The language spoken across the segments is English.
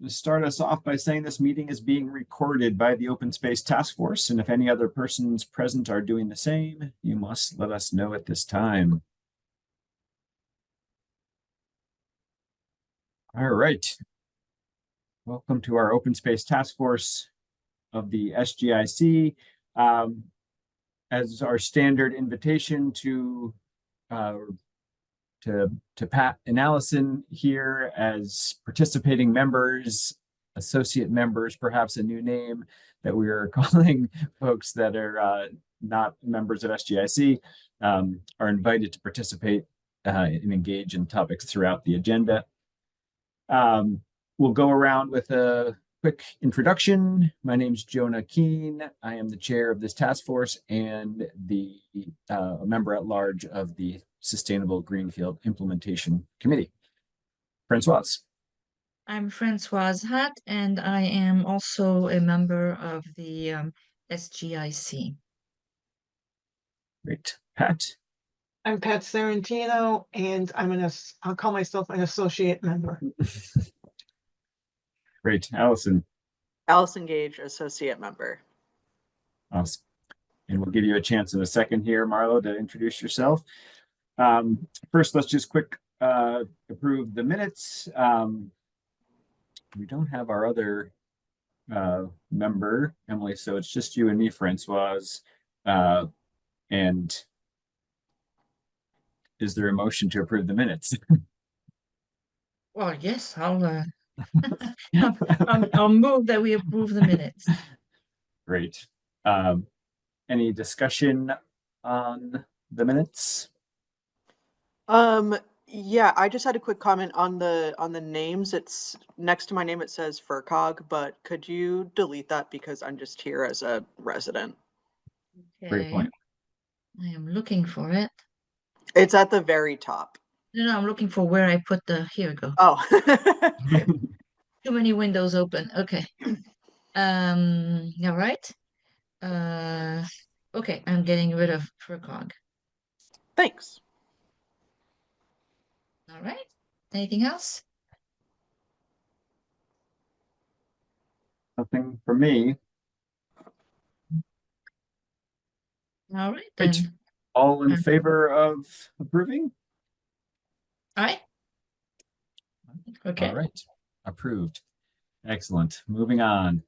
start us off by saying this meeting is being recorded by the Open Space Task Force, and if any other persons present are doing the same, you must let us know at this time. All right. Welcome to our Open Space Task Force of the SGIC. As our standard invitation to Pat and Allison here as participating members, associate members, perhaps a new name that we are calling folks that are not members of SGIC, are invited to participate and engage in topics throughout the agenda. We'll go around with a quick introduction. My name is Jonah Keene. I am the chair of this task force and the member at large of the Sustainable Greenfield Implementation Committee. Francoise. I'm Francoise Hatt, and I am also a member of the SGIC. Great. Pat. I'm Pat Sarantino, and I'll call myself an associate member. Great. Allison. Allison Gage, associate member. Awesome. And we'll give you a chance in a second here, Marlo, to introduce yourself. First, let's just quick approve the minutes. We don't have our other member, Emily, so it's just you and me, Francoise. And is there a motion to approve the minutes? Well, yes, I'll move that we approve the minutes. Great. Any discussion on the minutes? Yeah, I just had a quick comment on the names. It's next to my name, it says FERCOG, but could you delete that because I'm just here as a resident? Okay. Great point. I am looking for it. It's at the very top. No, I'm looking for where I put the, here we go. Oh. Too many windows open. Okay. All right. Okay, I'm getting rid of FERCOG. Thanks. All right. Anything else? Nothing for me. All right, then. All in favor of approving? All right. Okay. All right. Approved. Excellent. Moving on.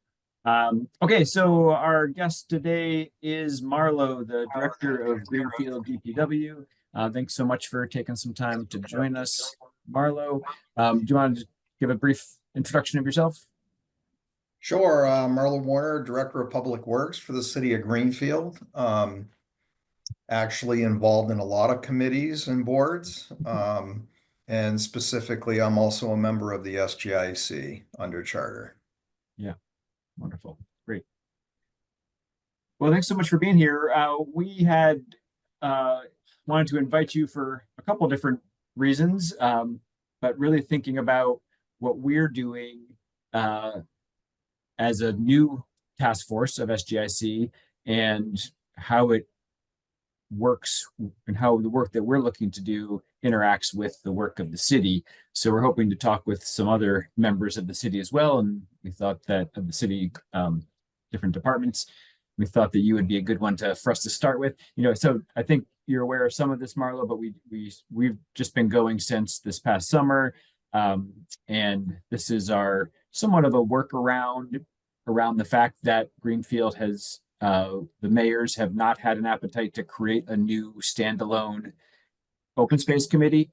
Okay, so our guest today is Marlo, the director of Greenfield DPW. Thanks so much for taking some time to join us, Marlo. Do you want to give a brief introduction of yourself? Sure. Marlo Warner, Director of Public Works for the City of Greenfield. Actually involved in a lot of committees and boards. And specifically, I'm also a member of the SGIC under charter. Yeah, wonderful. Great. Well, thanks so much for being here. We had wanted to invite you for a couple different reasons, but really thinking about what we're doing as a new task force of SGIC and how it works and how the work that we're looking to do interacts with the work of the city. So we're hoping to talk with some other members of the city as well. And we thought that of the city, different departments, we thought that you would be a good one for us to start with. So I think you're aware of some of this, Marlo, but we've just been going since this past summer. And this is our somewhat of a workaround around the fact that Greenfield has the mayors have not had an appetite to create a new standalone open space committee,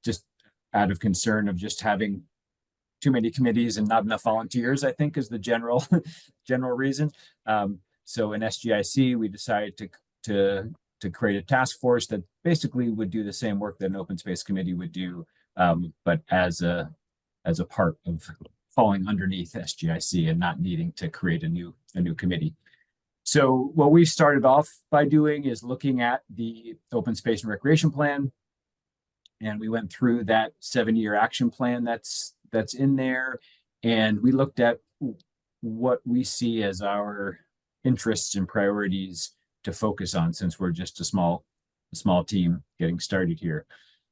just out of concern of just having too many committees and not enough volunteers, I think is the general reason. So in SGIC, we decided to create a task force that basically would do the same work that an open space committee would do, but as a part of falling underneath SGIC and not needing to create a new committee. So what we started off by doing is looking at the open space and recreation plan. And we went through that 7-year action plan that's in there. And we looked at what we see as our interests and priorities to focus on, since we're just a small team getting started here.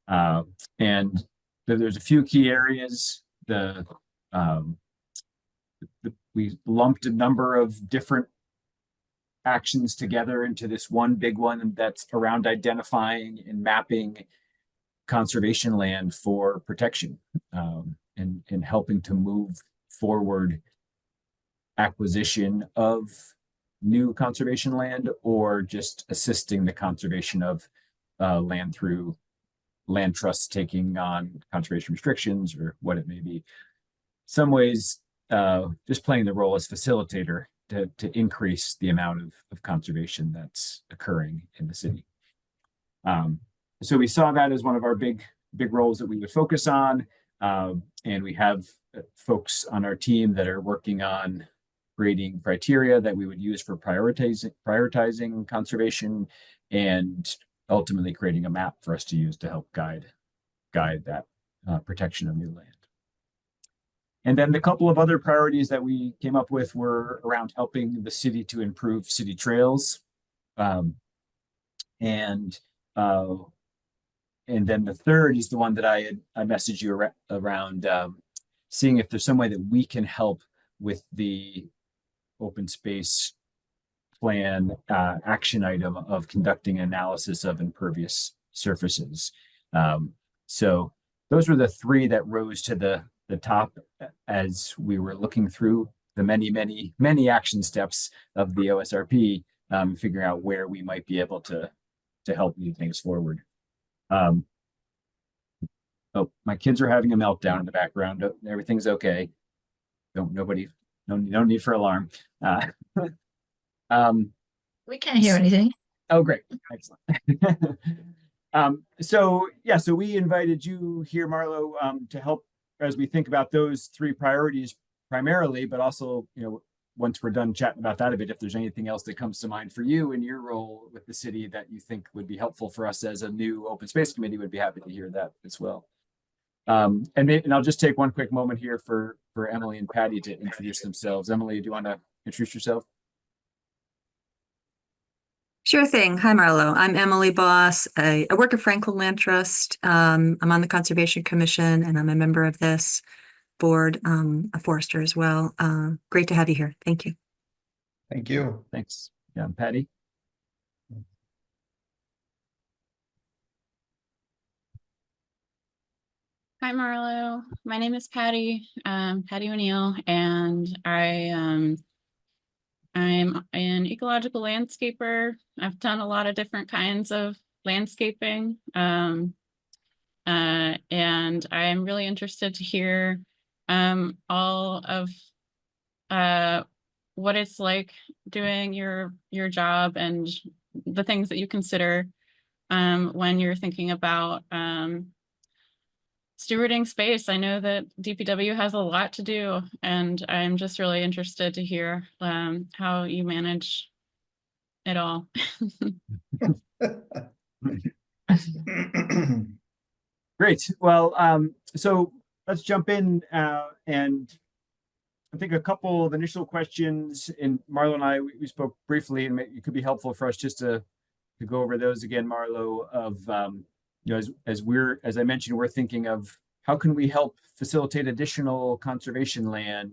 And there's a few key areas. The we lumped a number of different actions together into this one big one that's around identifying and mapping conservation land for protection, and helping to move forward acquisition of new conservation land, or just assisting the conservation of land through land trusts taking on conservation restrictions or what it may be. Some ways, just playing the role as facilitator to increase the amount of conservation that's occurring in the city. So we saw that as one of our big roles that we would focus on. And we have folks on our team that are working on creating criteria that we would use for prioritizing conservation, and ultimately creating a map for us to use to help guide that protection of new land. And then the couple of other priorities that we came up with were around helping the city to improve city trails. And then the third is the one that I messaged you around seeing if there's some way that we can help with the open space plan action item of conducting analysis of impervious surfaces. So those were the three that rose to the top as we were looking through the many action steps of the OSRP, figuring out where we might be able to help move things forward. Oh, my kids are having a meltdown in the background. Everything's okay. No need for alarm. We can't hear anything. Oh, great. Excellent. So we invited you here, Marlo, to help as we think about those three priorities primarily, but also, once we're done chatting about that a bit, if there's anything else that comes to mind for you in your role with the city that you think would be helpful for us as a new open space committee, would be happy to hear that as well. And I'll just take one quick moment here for Emily and Patty to introduce themselves. Emily, do you want to introduce yourself? Sure thing. Hi, Marlo. I'm Emily Boss. I work at Franklin Land Trust. I'm on the Conservation Commission, and I'm a member of this board, a forester as well. Great to have you here. Thank you. Thank you. Thanks. Yeah, Patty. Hi, Marlo. My name is Patty, Patty O'Neill, and I'm an ecological landscaper. I've done a lot of different kinds of landscaping, and I'm really interested to hear all of what it's like doing your job and the things that you consider when you're thinking about stewarding space. I know that DPW has a lot to do, and I'm just really interested to hear how you manage it all. Great. Well, so let's jump in, and I think a couple of initial questions, and Marlo and I, we spoke briefly, and it could be helpful for us just to go over those again, Marlo, of as I mentioned, we're thinking of how can we help facilitate additional conservation land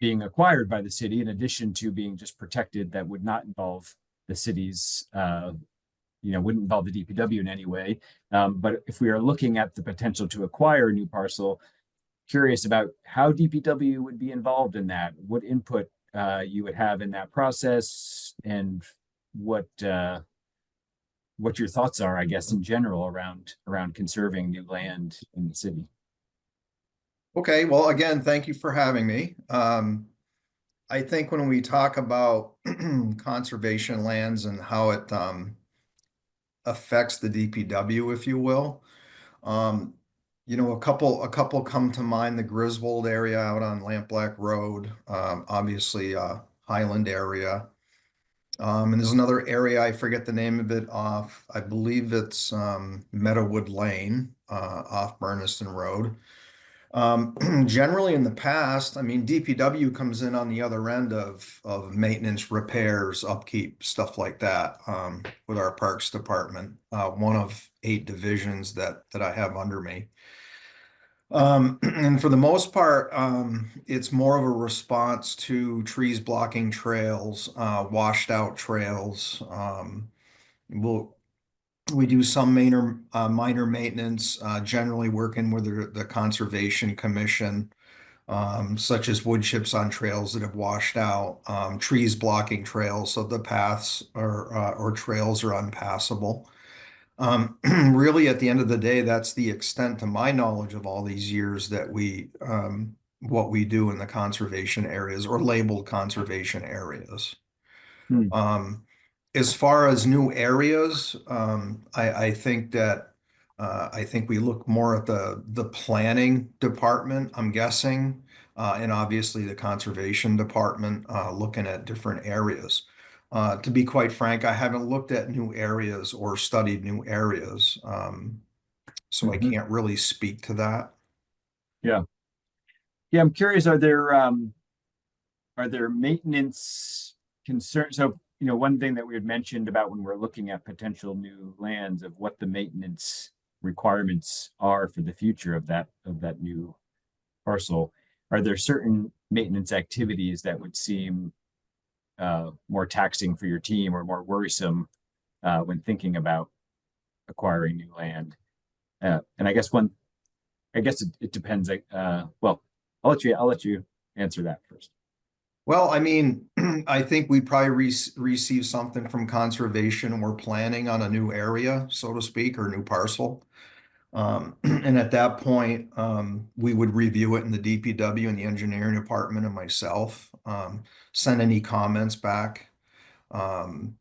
being acquired by the city, in addition to being just protected, that would not involve the city's, wouldn't involve the DPW in any way. But if we are looking at the potential to acquire a new parcel, curious about how DPW would be involved in that, what input you would have in that process, and what your thoughts are, I guess, in general around conserving new land in the city. Okay, well, again, thank you for having me. I think when we talk about conservation lands and how it affects the DPW, if you will, a couple come to mind: the Griswold area out on Lampblack Road, obviously Highland area. And there's another area, I forget the name of it, off, I believe it's Meadowwood Lane, off Burniston Road. Generally in the past, I mean, DPW comes in on the other end of maintenance, repairs, upkeep, stuff like that, with our Parks Department, one of 8 divisions that I have under me. And for the most part, it's more of a response to trees blocking trails, washed out trails. We'll, we do some minor maintenance, generally working with the Conservation Commission, such as wood chips on trails that have washed out, trees blocking trails so the paths or trails are unpassable. Really, at the end of the day, that's the extent, to my knowledge, of all these years that what we do in the conservation areas or labeled conservation areas. Hmm. As far as new areas, I think that I think we look more at the planning department, I'm guessing, and obviously the conservation department, looking at different areas. To be quite frank, I haven't looked at new areas or studied new areas, so I Mhm. can't really speak to that. Yeah. Yeah, I'm curious, are there maintenance concerns? So, one thing that we had mentioned about when we're looking at potential new lands of what the maintenance requirements are for the future of that new parcel. Are there certain maintenance activities that would seem more taxing for your team or more worrisome when thinking about acquiring new land? And I guess it depends. Well, I'll let you answer that first. Well, I mean, I think we probably receive something from conservation. We're planning on a new area, so to speak, or new parcel. And at that point, we would review it in the DPW and the engineering department and myself, send any comments back. Um,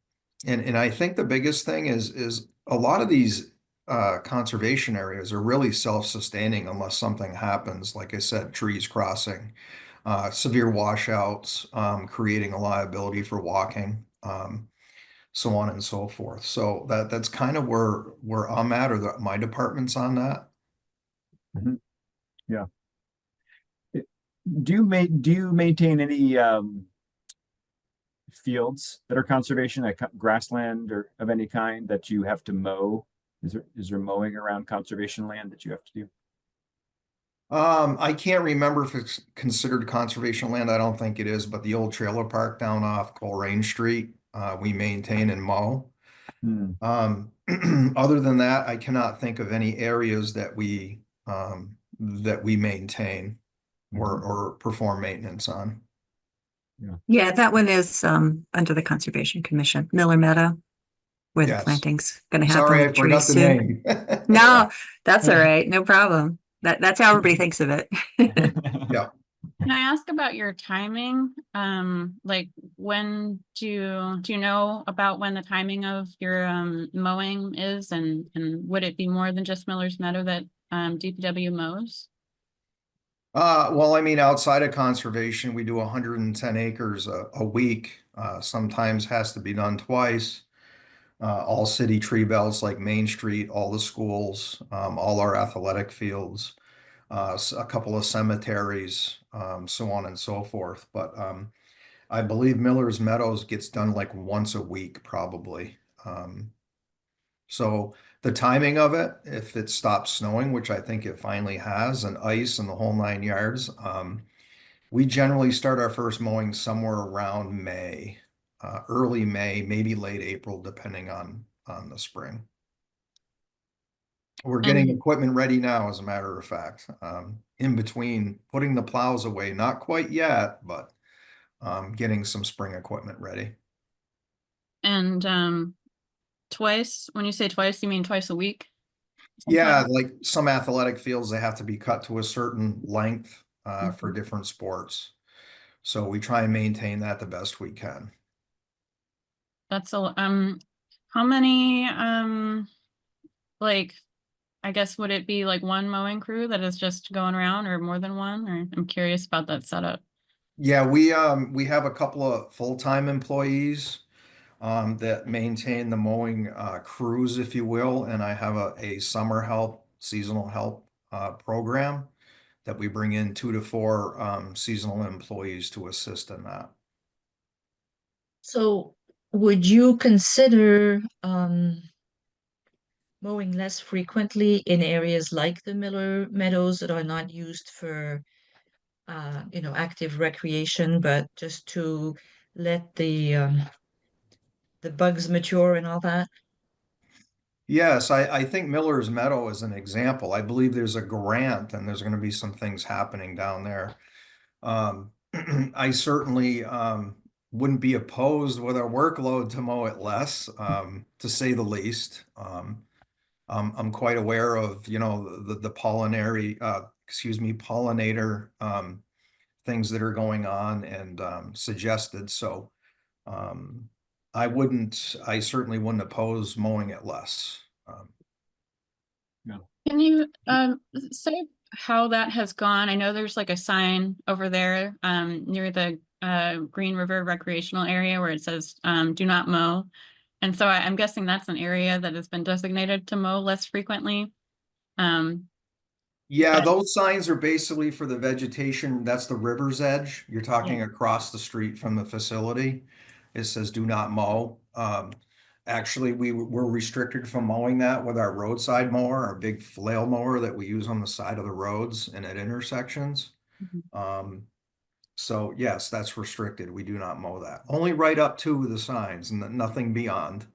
and I think the biggest thing is a lot of these conservation areas are really self-sustaining unless something happens. Like I said, trees crossing, severe washouts, creating a liability for walking, so on and so forth. So that's kind of where I'm at, or my department's on that. Mhm. Yeah. Do you maintain any fields that are conservation, like grassland or of any kind that you have to mow? Is there mowing around conservation land that you have to do? I can't remember if it's considered conservation land. I don't think it is, but the old trailer park down off Coleraine Street, we maintain and mow. Hmm. Other than that, I cannot think of any areas that we maintain Mhm. or perform maintenance on. Yeah. Yeah, that one is under the Conservation Commission, Miller Meadow, where the Yes. planting's going to Sorry, happen I forgot the soon. name. No, that's all right. No problem. That's how everybody thinks of it. Yeah. Can I ask about your timing? Like when do you know about when the timing of your mowing is, and would it be more than just Miller's Meadow that DPW mows? Well, I mean, outside of conservation, we do 110 acres a week. Sometimes has to be done twice. All city tree belts like Main Street, all the schools, all our athletic fields, a couple of cemeteries, so on and so forth. But I believe Miller's Meadows gets done like once a week, probably. So the timing of it, if it stops snowing, which I think it finally has, and ice and the whole 9 yards, we generally start our first mowing somewhere around May, early May, maybe late April, depending on the spring. We're getting And equipment ready now, as a matter of fact. In between putting the plows away, not quite yet, but getting some spring equipment ready. twice, when you say twice, you mean twice a week? Yeah, Sometimes? like some athletic fields, they have to be cut to a certain length for Mhm. different sports. So we try and maintain that the best we can. That's how many like, I guess, would it be like one mowing crew that is just going around, or more than one? Or I'm curious about that setup. Yeah, we have a couple of full-time employees that maintain the mowing crews, if you will, and I have a summer help, seasonal help program that we bring in 2 to 4 seasonal employees to assist in that. So would you consider mowing less frequently in areas like the Miller Meadows that are not used for active recreation, but just to let the bugs mature and all that. Yes, I think Miller's Meadow is an example. I believe there's a grant and there's going to be some things happening down there. Um, I certainly wouldn't be opposed with our workload to mow it less, to say the least. I'm quite aware of, the pollinator things that are going on and suggested. So I certainly wouldn't oppose mowing it less. Can you say how that has gone? I know there's like a sign over there near the Green River recreational area where it says do not mow. And so I'm guessing that's an area that has been designated to mow less frequently. Yeah, But- those signs are basically for the vegetation. That's the river's edge. You're talking Yeah. across the street from the facility. It says do not mow. Actually, we're restricted from mowing that with our roadside mower, our big flail mower that we use on the side of the roads and at intersections. Mhm. So yes, that's restricted. We do not mow that. Only right up to the signs and nothing beyond.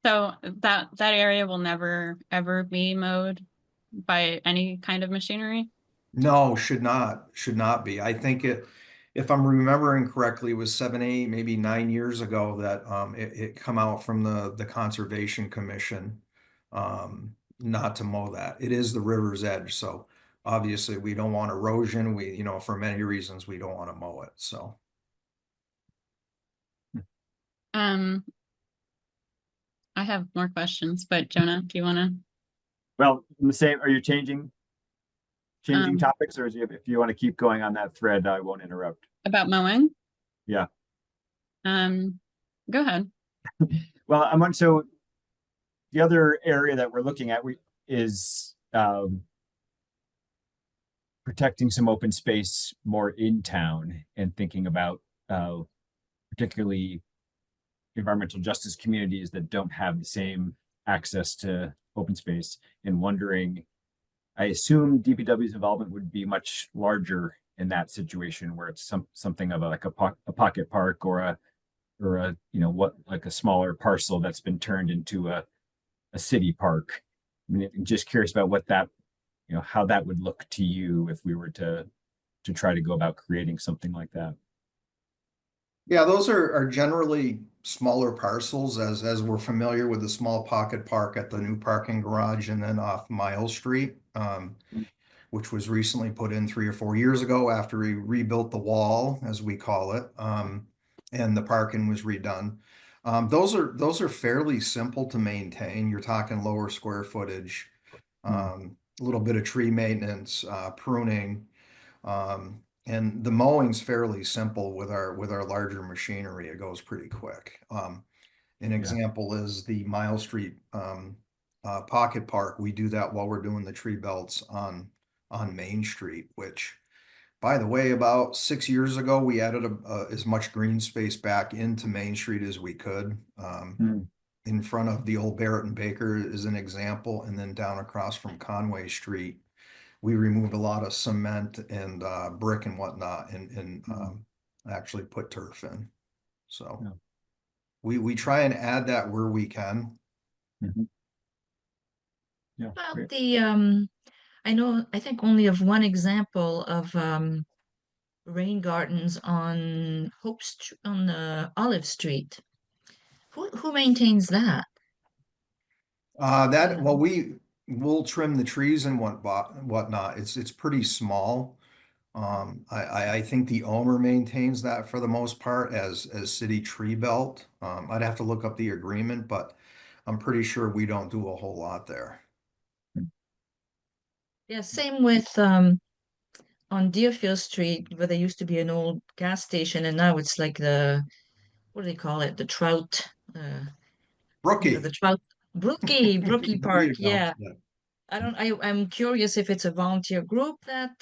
So that area will never ever be mowed by any kind of machinery. No, should not be. I think if I'm remembering correctly, it was 7, 8, maybe 9 years ago that it come out from the Conservation Commission not to mow that. It is the river's edge, so obviously we don't want erosion. For many reasons, we don't want to mow it. So Um, I have more questions, but Jonah, do you want to? Well, in the same, are you changing Um, topics, or if you want to keep going on that thread, I won't interrupt. About mowing? Yeah. Go ahead. Well, I'm on, so the other area that we're looking at is protecting some open space more in town and thinking about particularly environmental justice communities that don't have the same access to open space, and wondering, I assume DPW's involvement would be much larger in that situation where it's something of a pocket park or a like a smaller parcel that's been turned into a city park. I mean, I'm just curious about what that, how that would look to you if we were to try to go about creating something like that. yeah, those are generally smaller parcels as we're familiar with the small pocket park at the new parking garage and then off Miles Street. Which was recently put in 3 or 4 years ago after we rebuilt the wall, as we call it, and the parking was redone. Those are fairly simple to maintain. You're talking lower square footage, a little bit of tree maintenance, pruning, and the mowing's fairly simple with our larger machinery. It goes pretty quick. An example is the Mile Street pocket park. We do that while we're doing the tree belts on Main Street, which, by the way, about 6 years ago, we added as much green space back into Main Street as we could. In front of the old Barrett and Baker is an example, and then down across from Conway Street, we removed a lot of cement and brick and whatnot, and actually put turf in. So we try and add that where we can. Yeah. Well, Great. I think only of one example of rain gardens on Olive Street. Who maintains that? Well, we'll trim the trees and whatnot. It's pretty small. I think the owner maintains that for the most part as city tree belt. I'd have to look up the agreement, but I'm pretty sure we don't do a whole lot there. Yeah, same with on Deerfield Street, where there used to be an old gas station, and now it's like what do they call it? The trout, Brookie. the trout Brookie There Park. you go. Yeah. I'm curious if it's a volunteer group that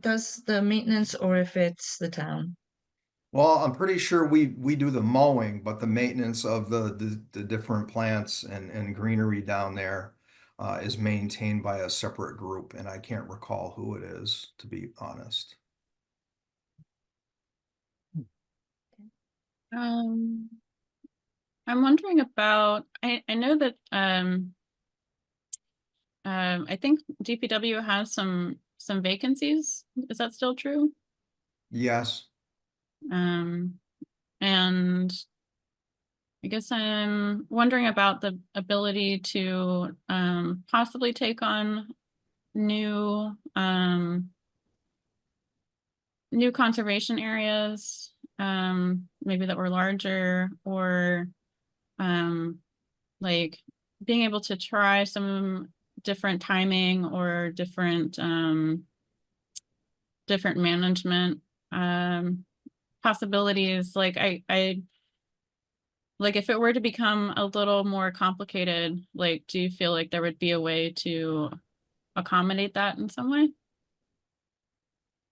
does the maintenance or if it's the town. Well, I'm pretty sure we do the mowing, but the maintenance of the different plants and greenery down there is maintained by a separate group, and I can't recall who it is, to be honest. Um, I'm wondering about, I know that, I think DPW has some vacancies. Is that still true? Yes. Um, and I guess I'm wondering about the ability to possibly take on new new conservation areas, maybe that were larger, or like being able to try some different timing or different management possibilities. Like I like if it were to become a little more complicated, like do you feel like there would be a way to accommodate that in some way?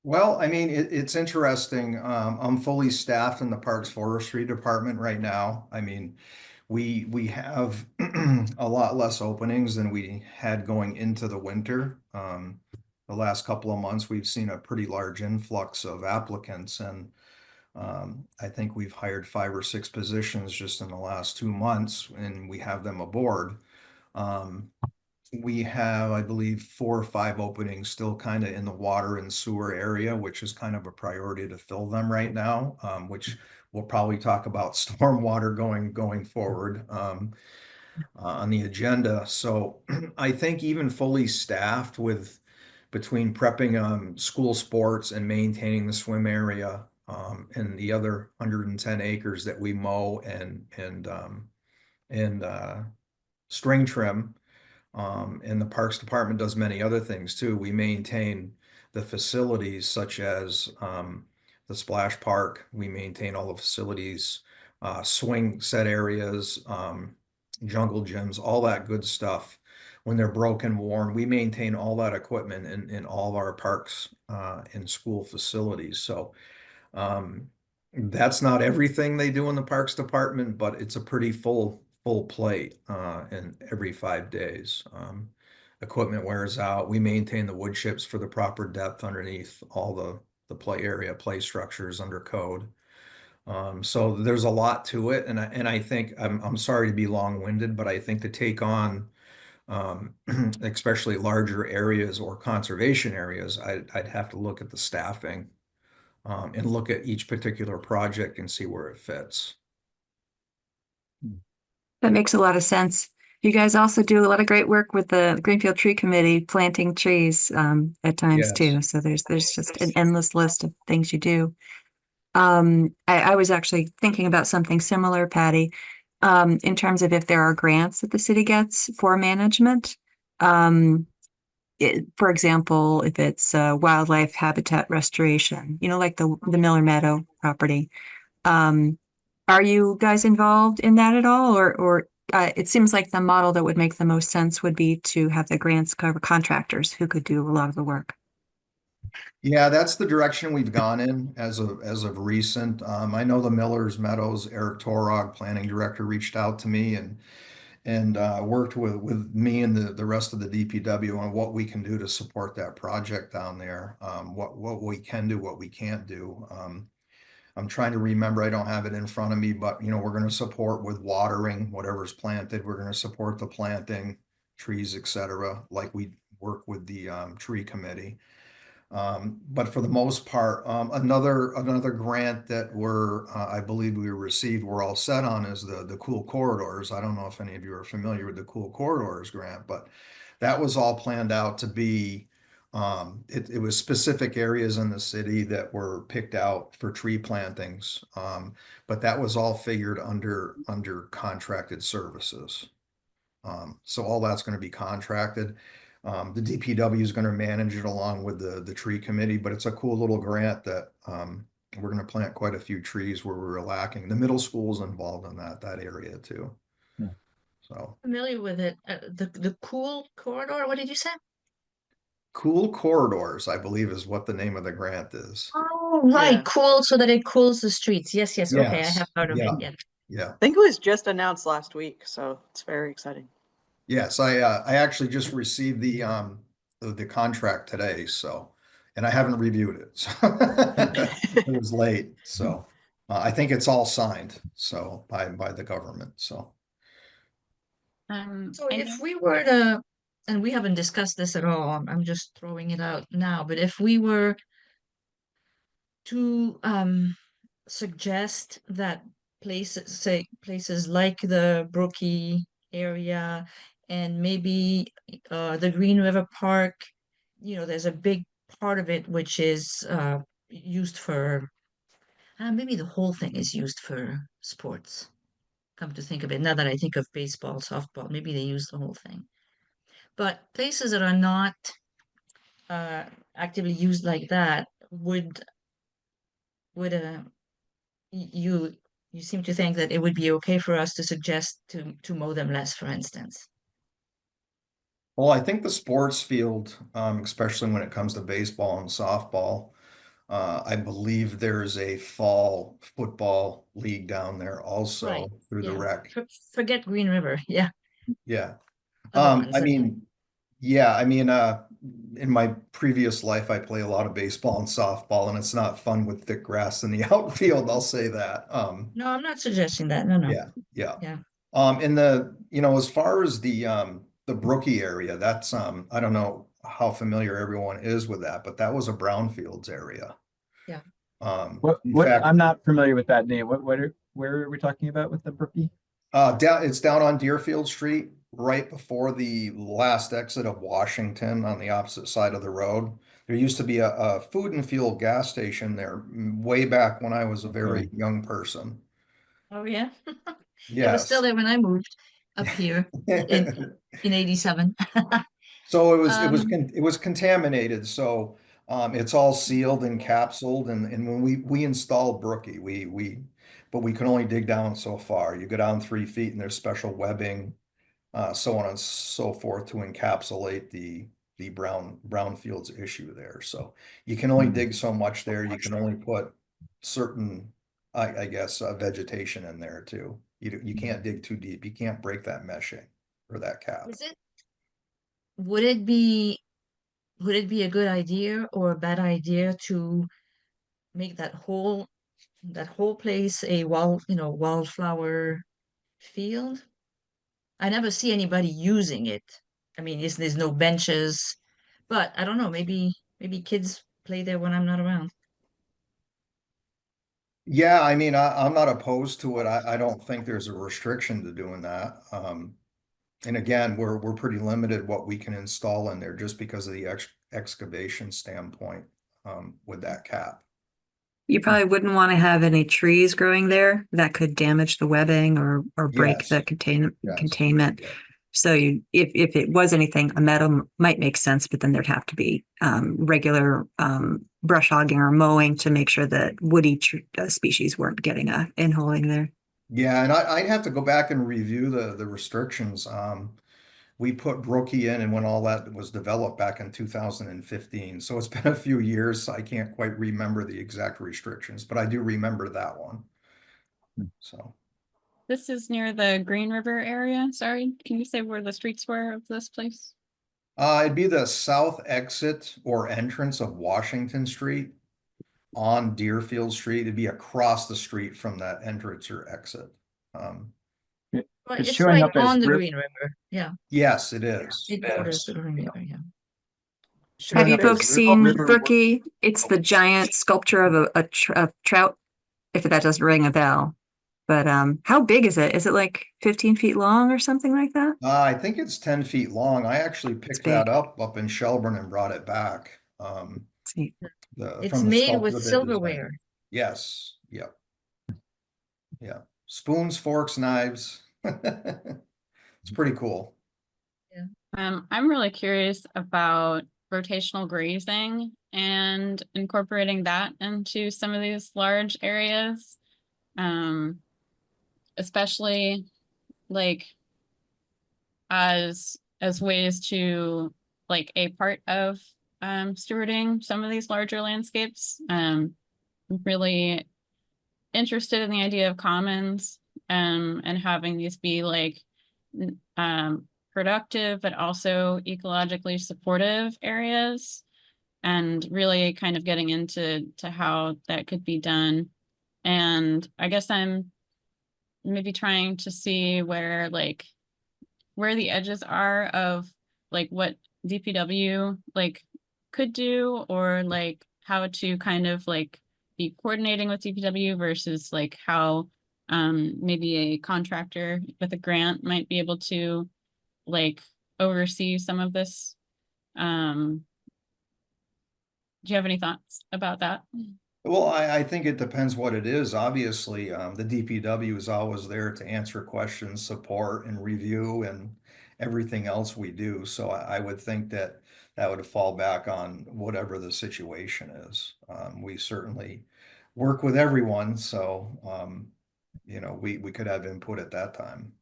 Well, I mean, it's interesting. I'm fully staffed in the Parks Forestry Department right now. I mean, we have a lot less openings than we had going into the winter. The last couple of months, we've seen a pretty large influx of applicants, and I think we've hired 5 or 6 positions just in the last 2 months, and we have them aboard. Um, we have, I believe, 4 or 5 openings still kind of in the water and sewer area, which is kind of a priority to fill them right now, which we'll probably talk about stormwater going forward on the agenda. So I think even fully staffed with between prepping school sports and maintaining the swim area and the other 110 acres that we mow and string trim. And the Parks Department does many other things too. We maintain the facilities such as the splash park. We maintain all the facilities, swing set areas, jungle gyms, all that good stuff. When they're broken, worn, we maintain all that equipment in all of our parks and school facilities. So um, that's not everything they do in the Parks Department, but it's a pretty full plate in every 5 days. Equipment wears out. We maintain the wood chips for the proper depth underneath all the play area, play structures under code. So there's a lot to it, and I think I'm sorry to be long-winded, but I think to take on especially larger areas or conservation areas, I'd have to look at the staffing and look at each particular project and see where it fits. That makes a lot of sense. You guys also do a lot of great work with the Greenfield Tree Committee, planting trees at times Yes. too. So there's just an endless list of things you do. I was actually thinking about something similar, Patty, in terms of if there are grants that the city gets for management. For example, if it's wildlife habitat restoration, like the Miller Meadow property. Um, are you guys involved in that at all? Or it seems like the model that would make the most sense would be to have the grants cover contractors who could do a lot of the work. Yeah, that's the direction we've gone in as of recent. I know the Miller's Meadows, Eric Torog, planning director, reached out to me and worked with me and the rest of the DPW on what we can do to support that project down there. What we can do, what we can't do. I'm trying to remember, I don't have it in front of me, but we're going to support with watering whatever's planted. We're going to support the planting, trees, etc., like we work with the tree committee. But for the most part, another grant that I believe we received, we're all set on is the Cool Corridors. I don't know if any of you are familiar with the Cool Corridors grant, but that was all planned out to be. It was specific areas in the city that were picked out for tree plantings, but that was all figured under contracted services. So all that's going to be contracted. The DPW is going to manage it along with the tree committee, but it's a cool little grant that we're going to plant quite a few trees where we were lacking. The middle school's involved in that area too. Yeah. So Familiar with it. The cool corridor, what did you say? Cool Corridors, I believe, is what the name of the grant is. Oh, Oh, right, Yeah. cool, so that it cools the streets. Yes, yes, okay, I Yes, have heard of it, yeah. yeah. Yeah. I think it was just announced last week, so it's very exciting. Yes, I actually just received the contract today, so, and I haven't reviewed it. So it was late, so I think it's all signed, so by the government, so. So I if know- we were to, and we haven't discussed this at all, I'm just throwing it out now, but if we were to suggest that places, say places like the Brookie area and maybe the Green River Park, there's a big part of it which is used for, maybe the whole thing is used for sports. Come to think of it, now that I think of baseball, softball, maybe they use the whole thing. But places that are not uh, actively used like that would you you seem to think that it would be okay for us to suggest to mow them less, for instance. Well, I think the sports field, especially when it comes to baseball and softball, I believe there's a fall football league down there Right. also through the Yeah. rec. Forget Green River. Yeah. Yeah. Other ones. I mean, yeah, I mean, in my previous life, I play a lot of baseball and softball, and it's not fun with thick grass in the outfield, I'll say that. No, I'm not suggesting that. No, no. Yeah, yeah. Yeah. In as far as the Brookie area, that's, I don't know how familiar everyone is with that, but that was a brownfields area. Yeah. In What, fact, I'm not familiar with that name. Where are we talking about with the Brookie? it's down on Deerfield Street, right before the last exit of Washington on the opposite side of the road. There used to be a food and fuel gas station there way back when I was a very Okay. young person. Oh, yeah. It was still Yes. there when I moved up here in 87. So Um, it was contaminated. So it's all sealed and capsuled. And when we installed Brookie, but we could only dig down so far. You go down 3 feet and there's special webbing, so on and so forth to encapsulate the brownfields issue there. So you can only dig so much there. You can only put certain, I guess, vegetation in there too. You can't dig too deep. You can't break that meshing or that cap. is it, would it be would it be a good idea or a bad idea to make that whole place a wildflower field? I never see anybody using it. I mean, there's no benches, but I don't know, maybe kids play there when I'm not around. Yeah, I mean, I'm not opposed to it. I don't think there's a restriction to doing that. And again, we're pretty limited what we can install in there just because of the excavation standpoint, with that cap. You probably wouldn't want to have any trees growing there that could damage the webbing or break Yes. the Yes. containment. Yeah. So if it was anything, a meadow might make sense, but then there'd have to be regular brush hogging or mowing to make sure that woody species weren't getting a inholing there. Yeah, and I'd have to go back and review the restrictions. We put Brookie in and when all that was developed back in 2015. So it's been a few years. I can't quite remember the exact restrictions, but I do remember that one. So. This is near the Green River area. Sorry, can you say where the streets were of this place? It'd be the south exit or entrance of Washington Street on Deerfield Street. It'd be across the street from that entrance or exit. But It's it's showing right up as on the Green River. Yeah, Yes, it is. it borders the Green River. Yeah. Have you showing up as folks seen River- Brookie? It's the giant sculpture of a trout, if that doesn't ring a bell. But how big is it? Is it like 15 feet long or something like that? I think it's 10 feet long. I actually picked that big. up in Shelburne and brought it back. See. It's From the made sculptor with that designed it. silverware. Yes, yep. Yeah, spoons, forks, knives. It's pretty cool. I'm really curious about rotational grazing and incorporating that into some of these large areas. Especially like as ways to like a part of stewarding some of these larger landscapes. really interested in the idea of commons, and having these be like productive but also ecologically supportive areas, and really kind of getting into how that could be done. And I guess I'm maybe trying to see where the edges are of like what DPW like could do, or like how to kind of like be coordinating with DPW versus like how maybe a contractor with a grant might be able to like oversee some of this. Do you have any thoughts about that? Well, I think it depends what it is. Obviously, the DPW is always there to answer questions, support and review and everything else we do. So I would think that that would fall back on whatever the situation is. We certainly work with everyone, so we could have input at that time.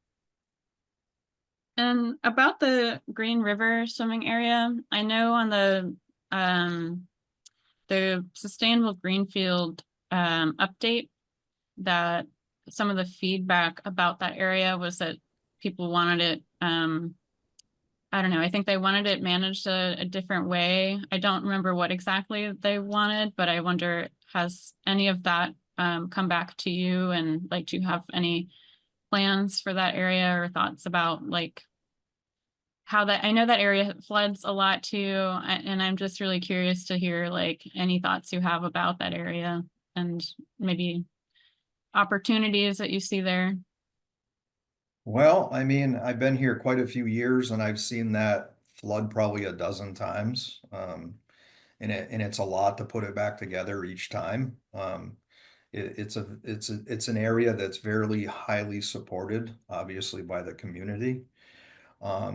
And about the Green River swimming area, I know on the Sustainable Greenfield update that some of the feedback about that area was that people wanted it, I don't know, I think they wanted it managed a different way. I don't remember what exactly they wanted, but I wonder, has any of that come back to you? And like, do you have any plans for that area or thoughts about like how that, I know that area floods a lot too, and I'm just really curious to hear like any thoughts you have about that area and maybe opportunities that you see there. Well, I mean, I've been here quite a few years and I've seen that flood probably a dozen times. And it's a lot to put it back together each time. It's an area that's very highly supported, obviously, by the community.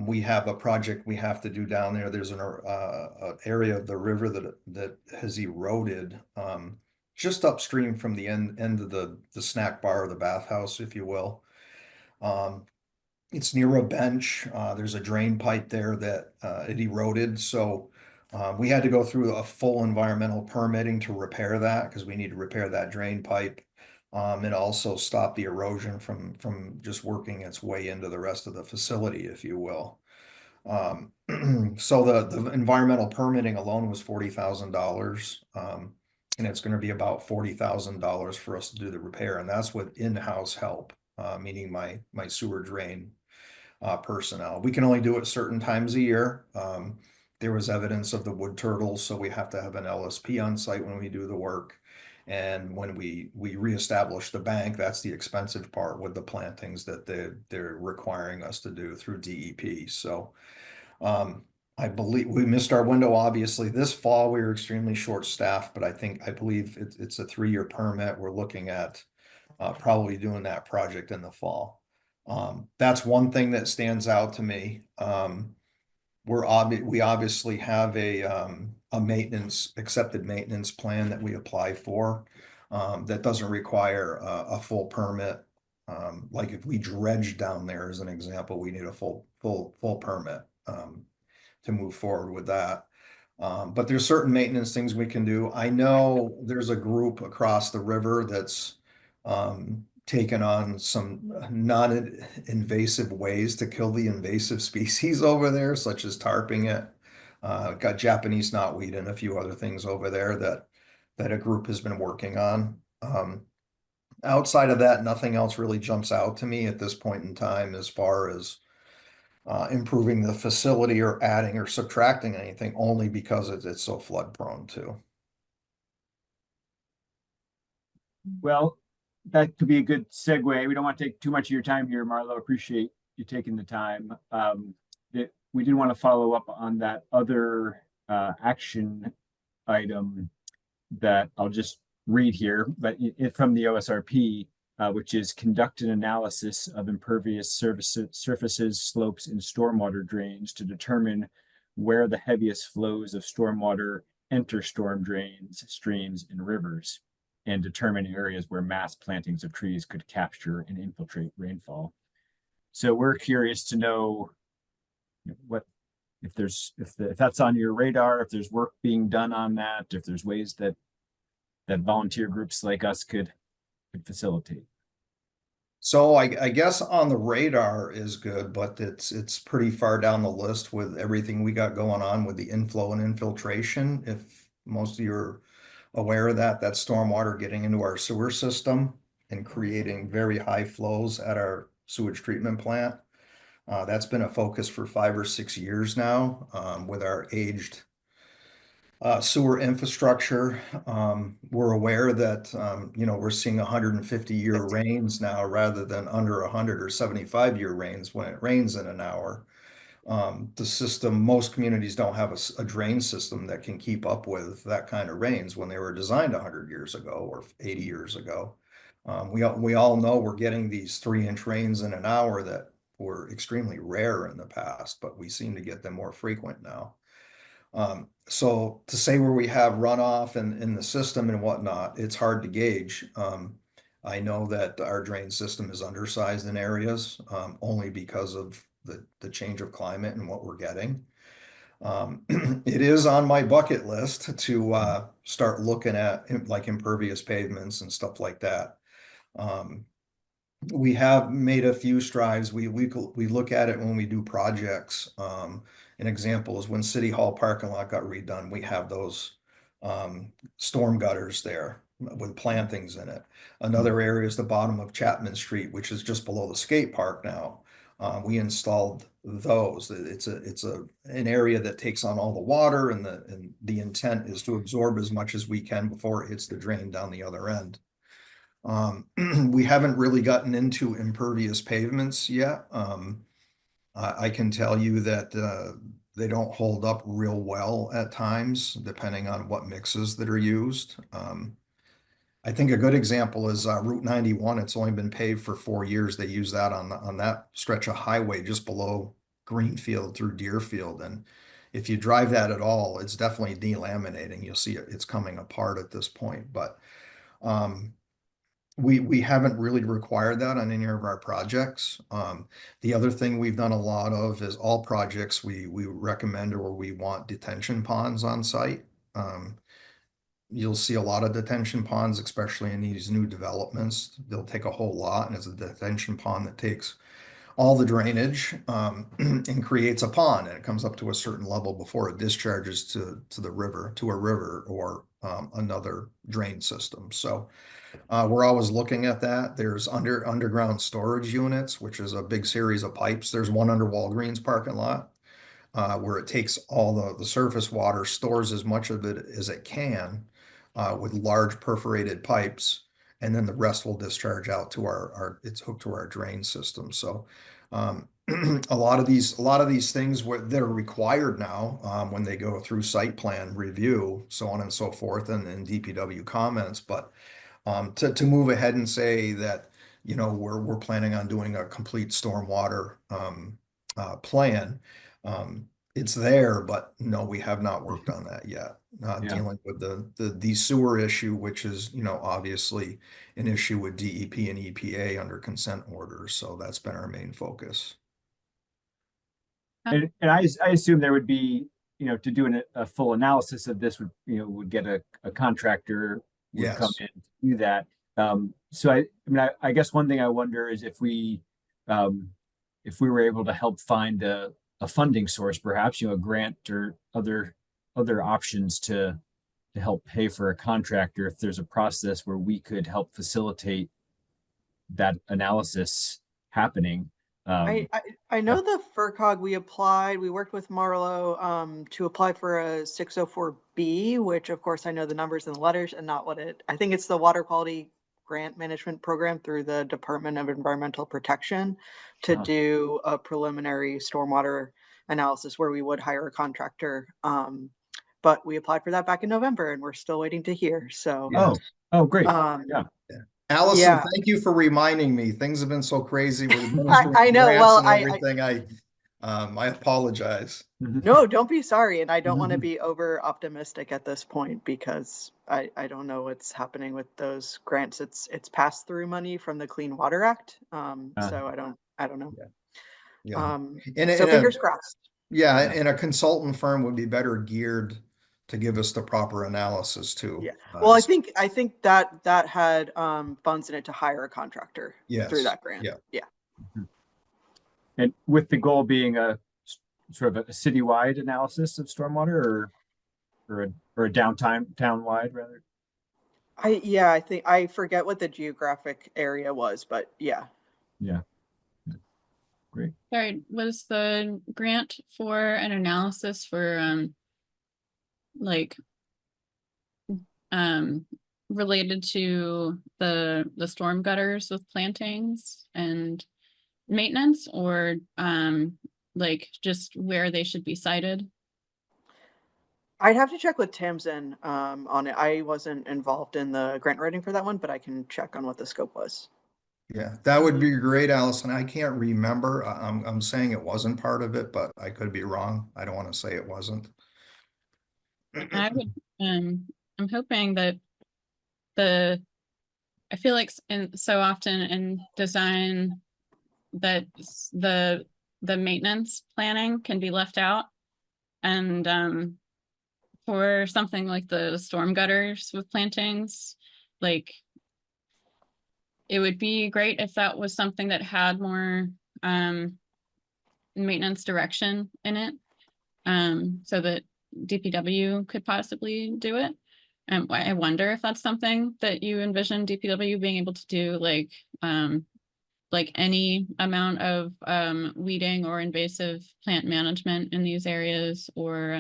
We have a project we have to do down there. There's an area of the river that has eroded just upstream from the end of the snack bar or the bathhouse, if you will. It's near a bench. There's a drain pipe there that it eroded. So we had to go through a full environmental permitting to repair that because we need to repair that drain pipe, and also stop the erosion from just working its way into the rest of the facility, if you will. So the environmental permitting alone was $40,000. And it's going to be about $40,000 for us to do the repair, and that's with in-house help, meaning my sewer drain personnel. We can only do it certain times a year. There was evidence of the wood turtles, so we have to have an LSP on site when we do the work. And when we reestablish the bank, that's the expensive part with the plantings that they're requiring us to do through DEP. So I believe we missed our window, obviously. This fall, we were extremely short-staffed, but I believe it's a 3-year permit. We're looking at probably doing that project in the fall. That's one thing that stands out to me. We obviously have a accepted maintenance plan that we apply for, that doesn't require a full permit. Like if we dredge down there as an example, we need a full permit to move forward with that. But there's certain maintenance things we can do. I know there's a group across the river that's taken on some non-invasive ways to kill the invasive species over there, such as tarping it. Got Japanese knotweed and a few other things over there that a group has been working on. Outside of that, nothing else really jumps out to me at this point in time as far as improving the facility or adding or subtracting anything, only because it's so flood prone too. Well, that could be a good segue. We don't want to take too much of your time here, Marlo. Appreciate you taking the time. We did want to follow up on that other action item that I'll just read here, but from the OSRP, which is conduct an analysis of impervious surfaces, slopes, and stormwater drains to determine where the heaviest flows of stormwater enter storm drains, streams, and rivers, and determine areas where mass plantings of trees could capture and infiltrate rainfall. So we're curious to know what, if that's on your radar, if there's work being done on that, if there's ways that that volunteer groups like us could facilitate. So I guess on the radar is good, but it's pretty far down the list with everything we got going on with the inflow and infiltration. If most of you are aware of that, that's stormwater getting into our sewer system and creating very high flows at our sewage treatment plant. That's been a focus for 5 or 6 years now, with our aged sewer infrastructure. We're aware that, we're seeing 150-year rains now rather than under 100 or 75-year rains when it rains in an hour. The system, most communities don't have a drain system that can keep up with that kind of rains when they were designed 100 years ago or 80 years ago. We all know we're getting these 3-inch rains in an hour that were extremely rare in the past, but we seem to get them more frequent now. So to say where we have runoff in the system and whatnot, it's hard to gauge. I know that our drain system is undersized in areas, only because of the change of climate and what we're getting. It is on my bucket list to start looking at like impervious pavements and stuff like that. We have made a few strides. We look at it when we do projects. An example is when City Hall parking lot got redone, we have those storm gutters there with plantings in it. Another area is the bottom of Chapman Street, which is just below the skate park now. We installed those. It's an area that takes on all the water, and the intent is to absorb as much as we can before it hits the drain down the other end. We haven't really gotten into impervious pavements yet. I can tell you that they don't hold up real well at times, depending on what mixes that are used. I think a good example is Route 91. It's only been paved for 4 years. They use that on that stretch of highway just below Greenfield through Deerfield. And if you drive that at all, it's definitely delaminating. You'll see it's coming apart at this point. But we haven't really required that on any of our projects. The other thing we've done a lot of is all projects we recommend or we want detention ponds on site. You'll see a lot of detention ponds, especially in these new developments. They'll take a whole lot, and it's a detention pond that takes all the drainage and creates a pond, and it comes up to a certain level before it discharges to a river or another drain system. So we're always looking at that. There's underground storage units, which is a big series of pipes. There's one under Walgreens parking lot where it takes all the surface water, stores as much of it as it can with large perforated pipes, and then the rest will discharge out to it's hooked to our drain system. So a lot of these things that are required now when they go through site plan review, so on and so forth, and DPW comments. But to move ahead and say that, we're planning on doing a complete stormwater plan. It's there, but no, we have not worked on that yet. Dealing with the sewer issue, which is, obviously an issue with DEP and EPA under consent orders. So that's been our main focus. And I assume there would be, to do a full analysis of this would get a contractor would come in to do that. So I guess one thing I wonder is if we were able to help find a funding source, perhaps, a grant or other options to help pay for a contractor, if there's a process where we could help facilitate that analysis happening. I know the FERCog we worked with Marlo to apply for a 604B, which of course I know the numbers and the letters and not I think it's the Water Quality Grant Management Program through the Department of Environmental Protection to do a preliminary stormwater analysis where we would hire a contractor. But we applied for that back in November and we're still waiting to hear. So oh great. Allison, thank you for reminding me. Things have been so crazy with I know. Well, and everything. I apologize. No, don't be sorry. And I don't want to be over optimistic at this point because I don't know what's happening with those grants. It's pass through money from the Clean Water Act. So I don't know. Yeah. So fingers crossed. Yeah, and a consultant firm would be better geared to give us the proper analysis too. Yeah. Well, Uh, I think that that had funds in it to hire a contractor Yes, through that grant. yeah. Yeah. And with the goal being a sort of a citywide analysis of stormwater, or a townwide rather. I think I forget what the geographic area was, but yeah. Yeah. Great. Sorry, was the grant for an analysis for like um related to the storm gutters with plantings and maintenance, or like just where they should be sited? I'd have to check with Tamsin on it. I wasn't involved in the grant writing for that one, but I can check on what the scope was. Yeah, that would be great, Allison. I can't remember. I'm saying it wasn't part of it, but I could be wrong. I don't want to say it wasn't. I would I'm hoping that the I feel like in so often in design that the maintenance planning can be left out, and for something like the storm gutters with plantings, like it would be great if that was something that had more maintenance direction in it, so that DPW could possibly do it. And I wonder if that's something that you envision DPW being able to do, like any amount of weeding or invasive plant management in these areas, or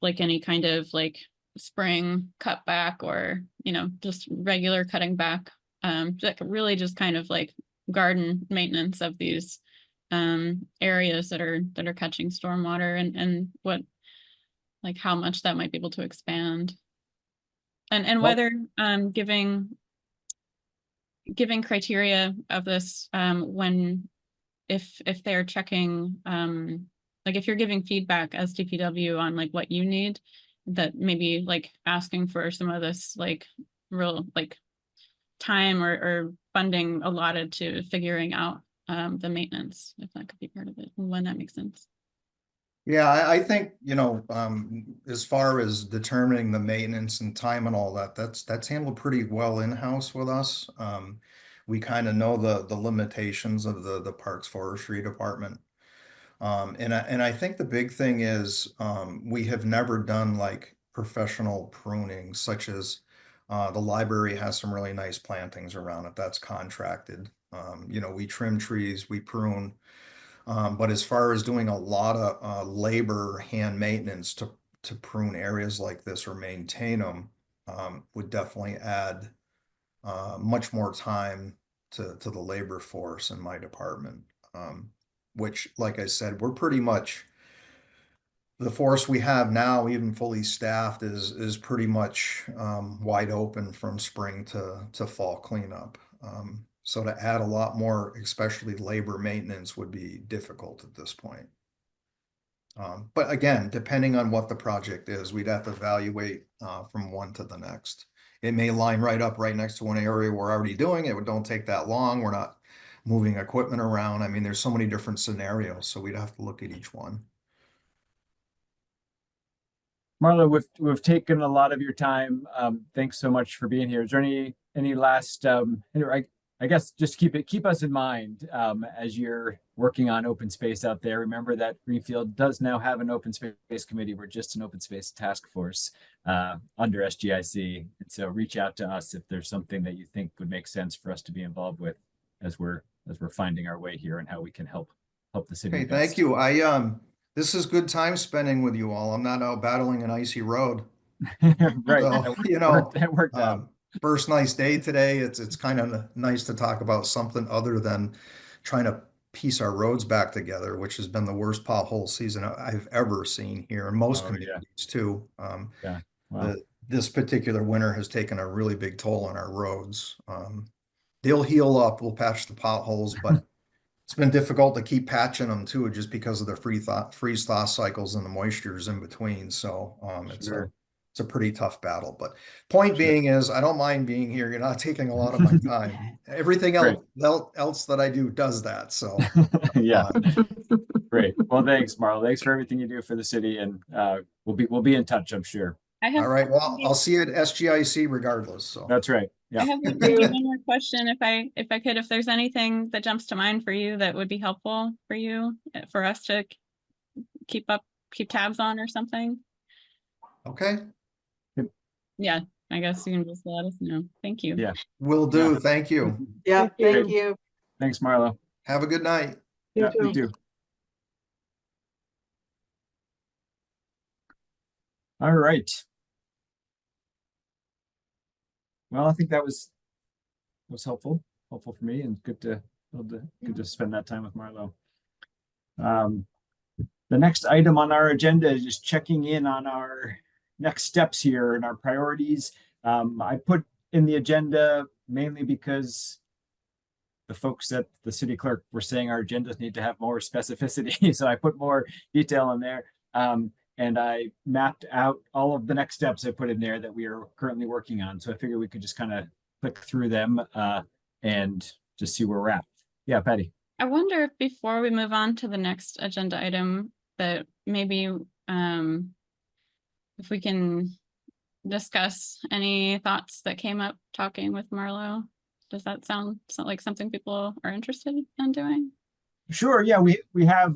like any kind of like spring cutback, or just regular cutting back, like really just kind of like garden maintenance of these areas that are catching stormwater, and what, like how much that might be able to expand, and Well- whether giving criteria of this, when if they're checking, like if you're giving feedback as DPW on like what you need, that maybe like asking for some of this like real like time or funding allotted to figuring out the maintenance, if that could be part of it, when that makes sense. Yeah, I think, as far as determining the maintenance and time and all that, that's handled pretty well in-house with us. We kind of know the limitations of the Parks Forestry Department. And I think the big thing is, we have never done like professional pruning, such as the library has some really nice plantings around it. That's contracted. We trim trees, we prune. But as far as doing a lot of labor, hand maintenance to prune areas like this or maintain them, would definitely add much more time to the labor force in my department. Which, like I said, we're pretty much the force we have now, even fully staffed, is pretty much wide open from spring to fall cleanup. So to add a lot more, especially labor maintenance, would be difficult at this point. But again, depending on what the project is, we'd have to evaluate from one to the next. It may line right up right next to an area we're already doing. It don't take that long. We're not moving equipment around. I mean, there's so many different scenarios, so we'd have to look at each one. Marla, we've taken a lot of your time. Thanks so much for being here. Is there any last I guess just keep us in mind as you're working on open space out there. Remember that Greenfield does now have an open space committee. We're just an open space task force under SGIC. And so reach out to us if there's something that you think would make sense for us to be involved with as we're finding our way here and how we can help the city. Hey, best. thank you. This is good time spending with you all. I'm not out battling an icy road. Right. So, That worked out. First nice day today. It's kind of nice to talk about something other than trying to piece our roads back together, which has been the worst pothole season I've ever seen here, and most Oh, yeah. communities too. Yeah. Wow. This particular winter has taken a really big toll on our roads. They'll heal up. We'll patch the potholes, but it's been difficult to keep patching them too, just because of the freeze thaw cycles and the moistures in between. So Sure. it's a pretty tough battle. But point Sure. being is, I don't mind being here. You're not taking a lot of my time. Everything Great. else that I do does that. So Yeah. Great. Well, thanks, Marla. Thanks for everything you do for the city, and we'll be in touch, I'm sure. I have All right, well, I'll see you at SGIC regardless, so. That's right. I Yeah. have like maybe one more question if I could, if there's anything that jumps to mind for you that would be helpful for you, for us to keep tabs on or something. Okay, Yeah, I guess you can just let us know. Thank you. Yeah. will do. Thank you. Yeah, Thank thank you. you. Thanks, Marla. Have a good night. You Yeah, you too. too. All right. Well, I think that was helpful for me, and good to spend that time with Marlo. The next item on our agenda is just checking in on our next steps here and our priorities. I put in the agenda mainly because the folks at the city clerk were saying our agendas need to have more specificity. So I put more detail in there. And I mapped out all of the next steps I put in there that we are currently working on. So I figured we could just kind of click through them and just see where we're at. Yeah, Patty. I wonder if before we move on to the next agenda item, that maybe if we can discuss any thoughts that came up talking with Marlo. Does that sound like something people are interested in doing? Sure. Yeah, we have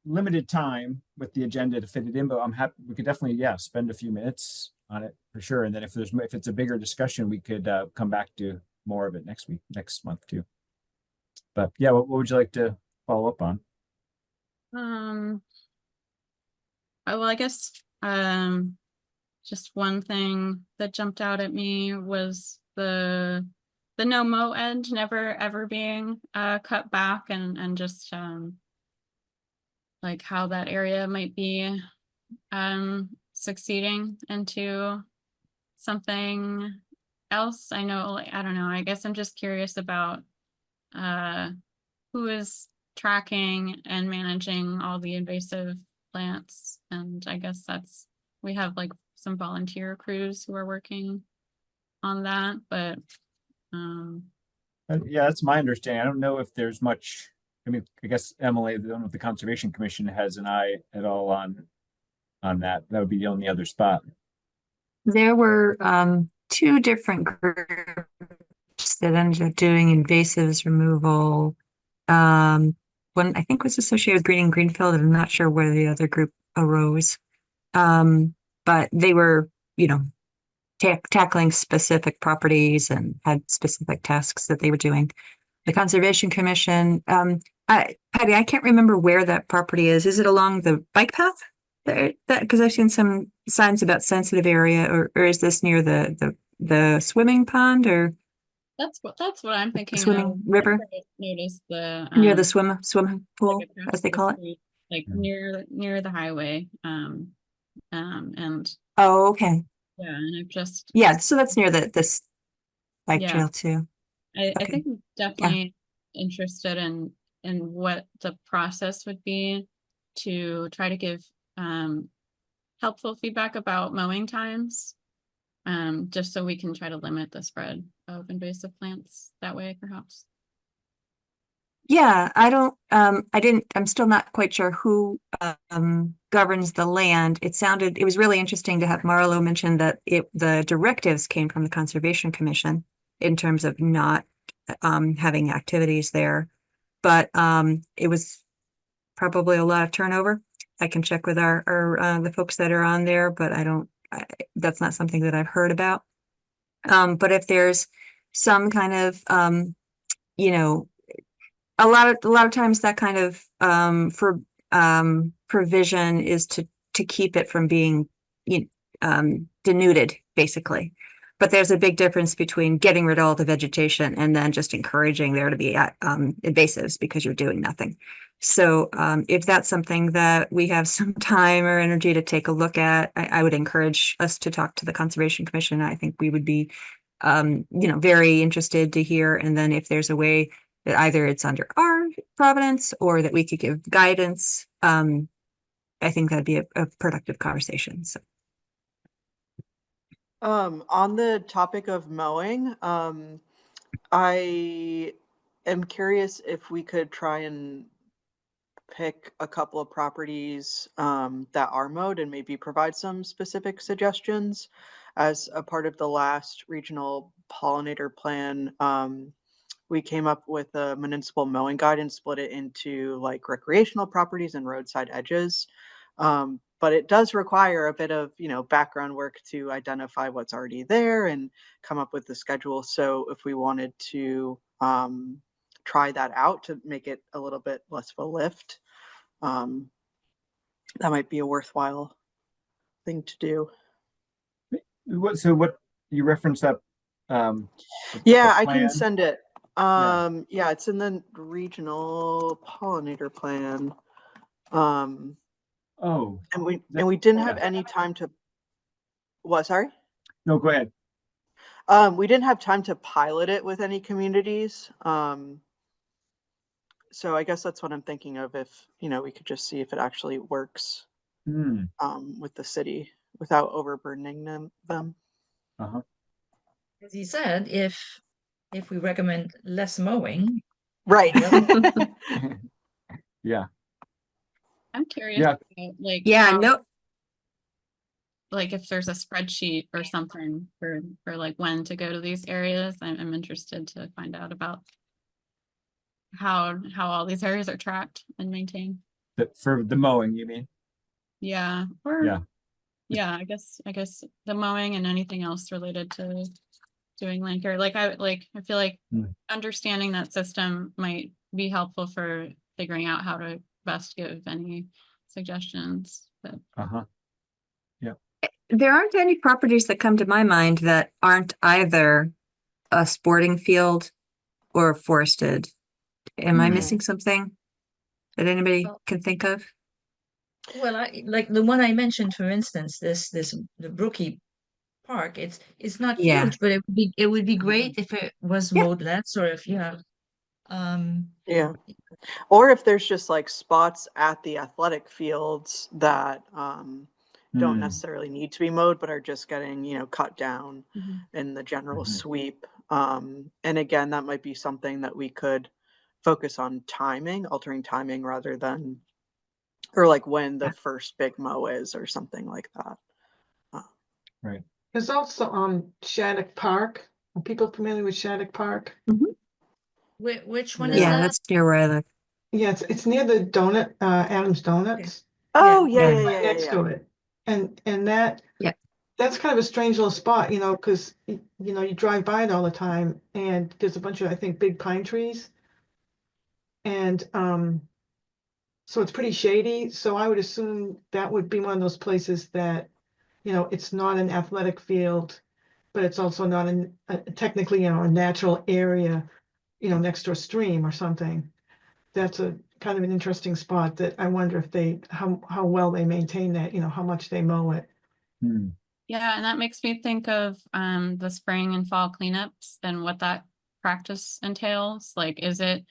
limited time with the agenda to fit it in, but I'm happy we could definitely spend a few minutes on it for sure. And then if it's a bigger discussion, we could come back to more of it next month too. But yeah, what would you like to follow up on? Well, I guess just one thing that jumped out at me was the no mow end never ever being cut back, and just like how that area might be succeeding into something else. I know, like, I don't know, I guess I'm just curious about who is tracking and managing all the invasive plants. And I guess we have like some volunteer crews who are working on that, but Yeah, that's my understanding. I don't know if there's much. I mean, I guess Emily, I don't know if the Conservation Commission has an eye at all on that. That would be the only other spot. There were two different groups that ended up doing invasives removal. One I think was associated with Green and Greenfield, and I'm not sure where the other group arose. But they were, tackling specific properties and had specific tasks that they were doing. The Conservation Commission, Patty, I can't remember where that property is. Is it along the bike path? Because I've seen some signs about sensitive area, or is this near the swimming pond, or that's what I'm thinking. swimming river? Notice the Near the swimming pool, like as they call it. street, like near the highway. And Oh, okay. yeah, and I've just So that's near this bike Yeah. trail too. I Okay. think I'm definitely interested in what the process would be to try to give helpful feedback about mowing times, just so we can try to limit the spread of invasive plants that way, perhaps. Yeah, I'm still not quite sure who governs the land. It was really interesting to have Marlo mention that the directives came from the Conservation Commission in terms of not having activities there. But it was probably a lot of turnover. I can check with our the folks that are on there, but that's not something that I've heard about. But if there's some kind of a lot of times that kind of provision is to keep it from being denuded, basically. But there's a big difference between getting rid of all the vegetation and then just encouraging there to be invasives because you're doing nothing. So if that's something that we have some time or energy to take a look at, I would encourage us to talk to the Conservation Commission. I think we would be very interested to hear. And then if there's a way that either it's under our providence or that we could give guidance, I think that'd be a productive conversation. So. On the topic of mowing, I am curious if we could try and pick a couple of properties that are mowed and maybe provide some specific suggestions. As a part of the last regional pollinator plan, we came up with a municipal mowing guide and split it into like recreational properties and roadside edges. But it does require a bit of, background work to identify what's already there and come up with the schedule. So if we wanted to try that out to make it a little bit less of a lift, that might be a worthwhile thing to do. What you referenced that? Yeah, a I can plan? send it. Yeah. Yeah, it's in the regional pollinator plan. Um, Oh, and we that- and we didn't have yeah. any time to what, sorry? No, go ahead. We didn't have time to pilot it with any communities. So I guess that's what I'm thinking of, if, we could just see if it actually works Hmm. with the city without overburdening them. Uh-huh. As he said, if we recommend less mowing, Right. Yeah. I'm curious, Yeah. about, like, Yeah, how, no, like if there's a spreadsheet or something for like when to go to these areas. I'm interested to find out about how all these areas are tracked and maintained. For the mowing, you mean? Yeah. Or Yeah. yeah, I guess the mowing and anything else related to doing land care. I feel like Hmm. understanding that system might be helpful for figuring out how to best give any suggestions. But Uh-huh. there aren't any properties that come to my mind that aren't either a sporting field or forested. Am I Hmm. missing something that anybody Well- can think of? Well, I like the one I mentioned, for instance, the Brookie Park. It's not Yeah. huge, but it would be great if it was Yeah. mowed less, or if you have Yeah. Or if there's just like spots at the athletic fields that don't Hmm. necessarily need to be mowed, but are just getting, cut down Mhm. in the general Mhm. sweep. And again, that might be something that we could focus on altering timing rather than, or like when the first big mow is or something like that. Right. There's also Shattuck Park. Are people familiar with Shattuck Park? which one No. is Yeah, that? that's near where I live. Yeah, it's near the donut, Adam's Donuts. Oh, Yeah. yeah, Yeah. yeah, Right yeah, next yeah. to it. And that's kind of a strange little spot, because you drive by it all the time, and there's a bunch of, I think, big pine trees. And so it's pretty shady. So I would assume that would be one of those places that, it's not an athletic field, but it's also not technically, a natural area, next to a stream or something. That's a kind of an interesting spot that I wonder if how well they maintain that, how much they mow it. Hmm. Yeah, and that makes me think of the spring and fall cleanups and what that practice entails. Like, is it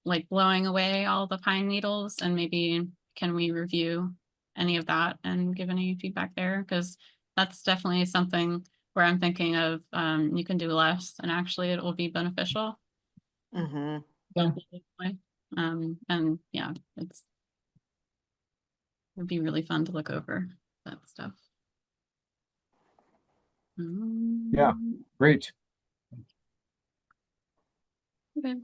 like blowing away all the pine needles, and maybe can we review any of that and give any feedback there? Because that's definitely something where I'm thinking of you can do less and actually it will be beneficial. Mm-hmm. And yeah, it'd be really fun to look over that stuff. Yeah. Great. Okay.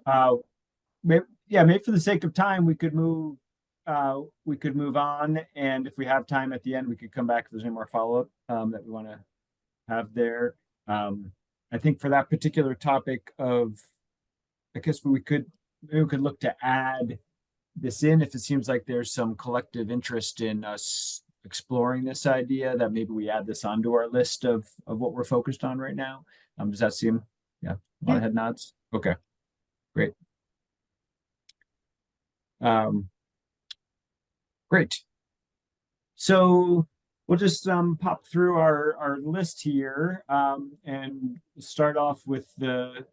Maybe for the sake of time, we could move on, and if we have time at the end, we could come back if there's any more follow-up that we want to have there. I think for that particular topic I guess we could look to add this in if it seems like there's some collective interest in us exploring this idea, that maybe we add this onto our list of what we're focused on right now. Does that seem, a lot of head nods? Okay, great. Great. So we'll just pop through our list here and start off with the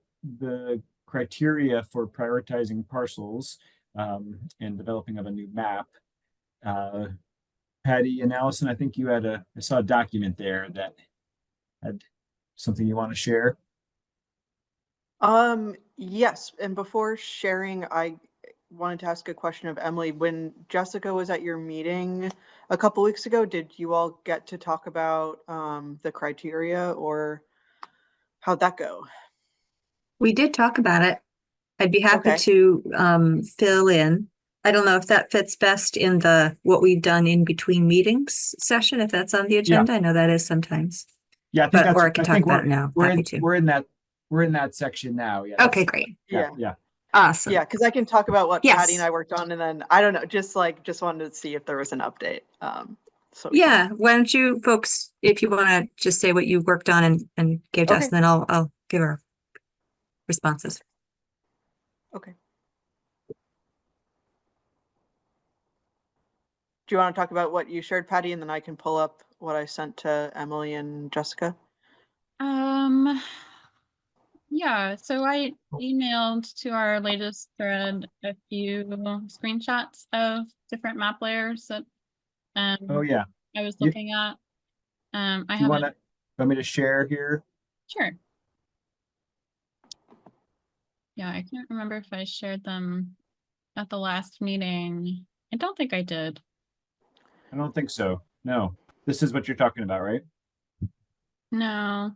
criteria for prioritizing parcels and developing of a new map. Patty and Allison, I think you I saw a document there that had something you want to share. Yes, and before sharing, wanted to ask a question of Emily. When Jessica was at your meeting a couple weeks ago, did you all get to talk about the criteria, or how'd that go? We did talk about it. I'd be happy Okay. to fill in. I don't know if that fits best in the what we've done in between meetings session, if that's on the agenda. I know that is sometimes. Yeah, I think But that's, or I can I talk think about it now. we're Happy in, to. we're in that section now. Yeah. Okay, that's- great. Yeah. Yeah. Awesome. Yeah, because I can talk about what Patty and Yes. I worked on, and then I don't know, just wanted to see if there was an update. So we can- Yeah, why don't you folks, if you want to just say what you worked on and gave to us, Okay. then I'll give our responses. Okay. Do you want to talk about what you shared, Patty, and then I can pull up what I sent to Emily and Jessica? Yeah, so I emailed to our latest thread a few screenshots of different map layers that Oh, yeah. I was You- looking at. I Do you haven't want me to share here? sure. Yeah, I can't remember if I shared them at the last meeting. I don't think I did. I don't think so. No. This is what you're talking about, right? No.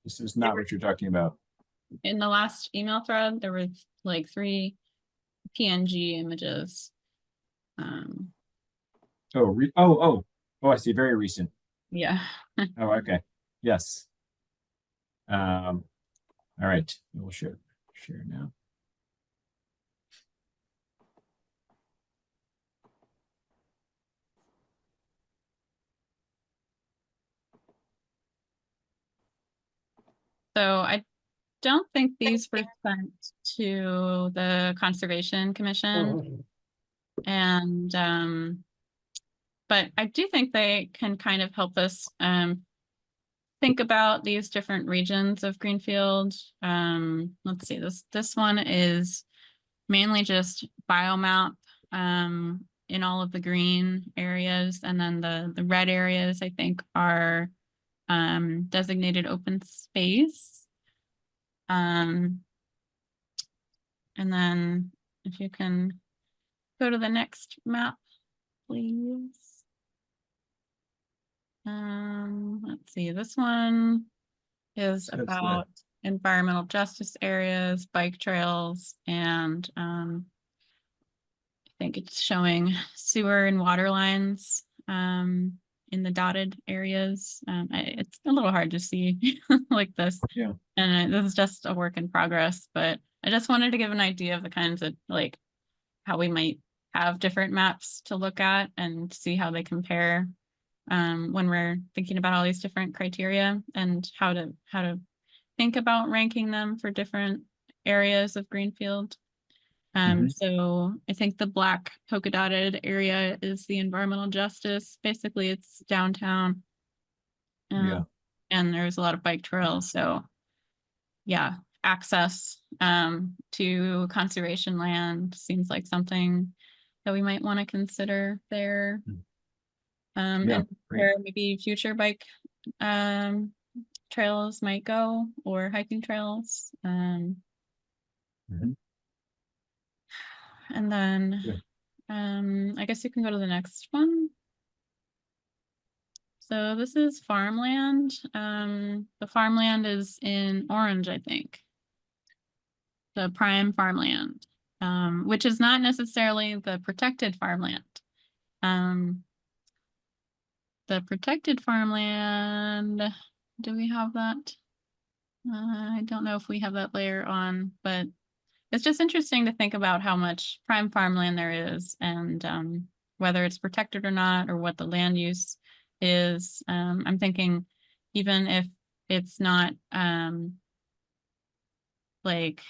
This is not what you're talking about. In the last email thread, there was like 3 PNG images. Oh, I see. Very recent. Yeah. Oh, okay. Yes. All right. We'll share now. So I don't think these were sent to the Conservation Commission. And but I do think they can kind of help us think about these different regions of Greenfield. Let's see, this one is mainly just biomap in all of the green areas, and then the red areas I think are designated open space. And then if you can go to the next map, please. Let's see, this one is That's about environmental justice areas, bike trails, and I think it's showing sewer and water lines in the dotted areas. It's a little hard to see like this. Yeah. And this is just a work in progress, but I just wanted to give an idea of the kinds of like how we might have different maps to look at and see how they compare when we're thinking about all these different criteria and how to think about ranking them for different areas of Greenfield. So I think the black polka dotted area is the environmental justice. Basically, it's downtown. Yeah. And there's a lot of bike trails. So yeah, access to conservation land seems like something that we might want to consider there. Yeah, And great. where maybe future bike trails might go, or hiking trails. Mhm. And then Good. I guess you can go to the next one. So this is farmland. The farmland is in orange, I think. The prime farmland, which is not necessarily the protected farmland. The protected farmland, do we have that? I don't know if we have that layer on, but it's just interesting to think about how much prime farmland there is and whether it's protected or not, or what the land use is. I'm thinking even if it's not like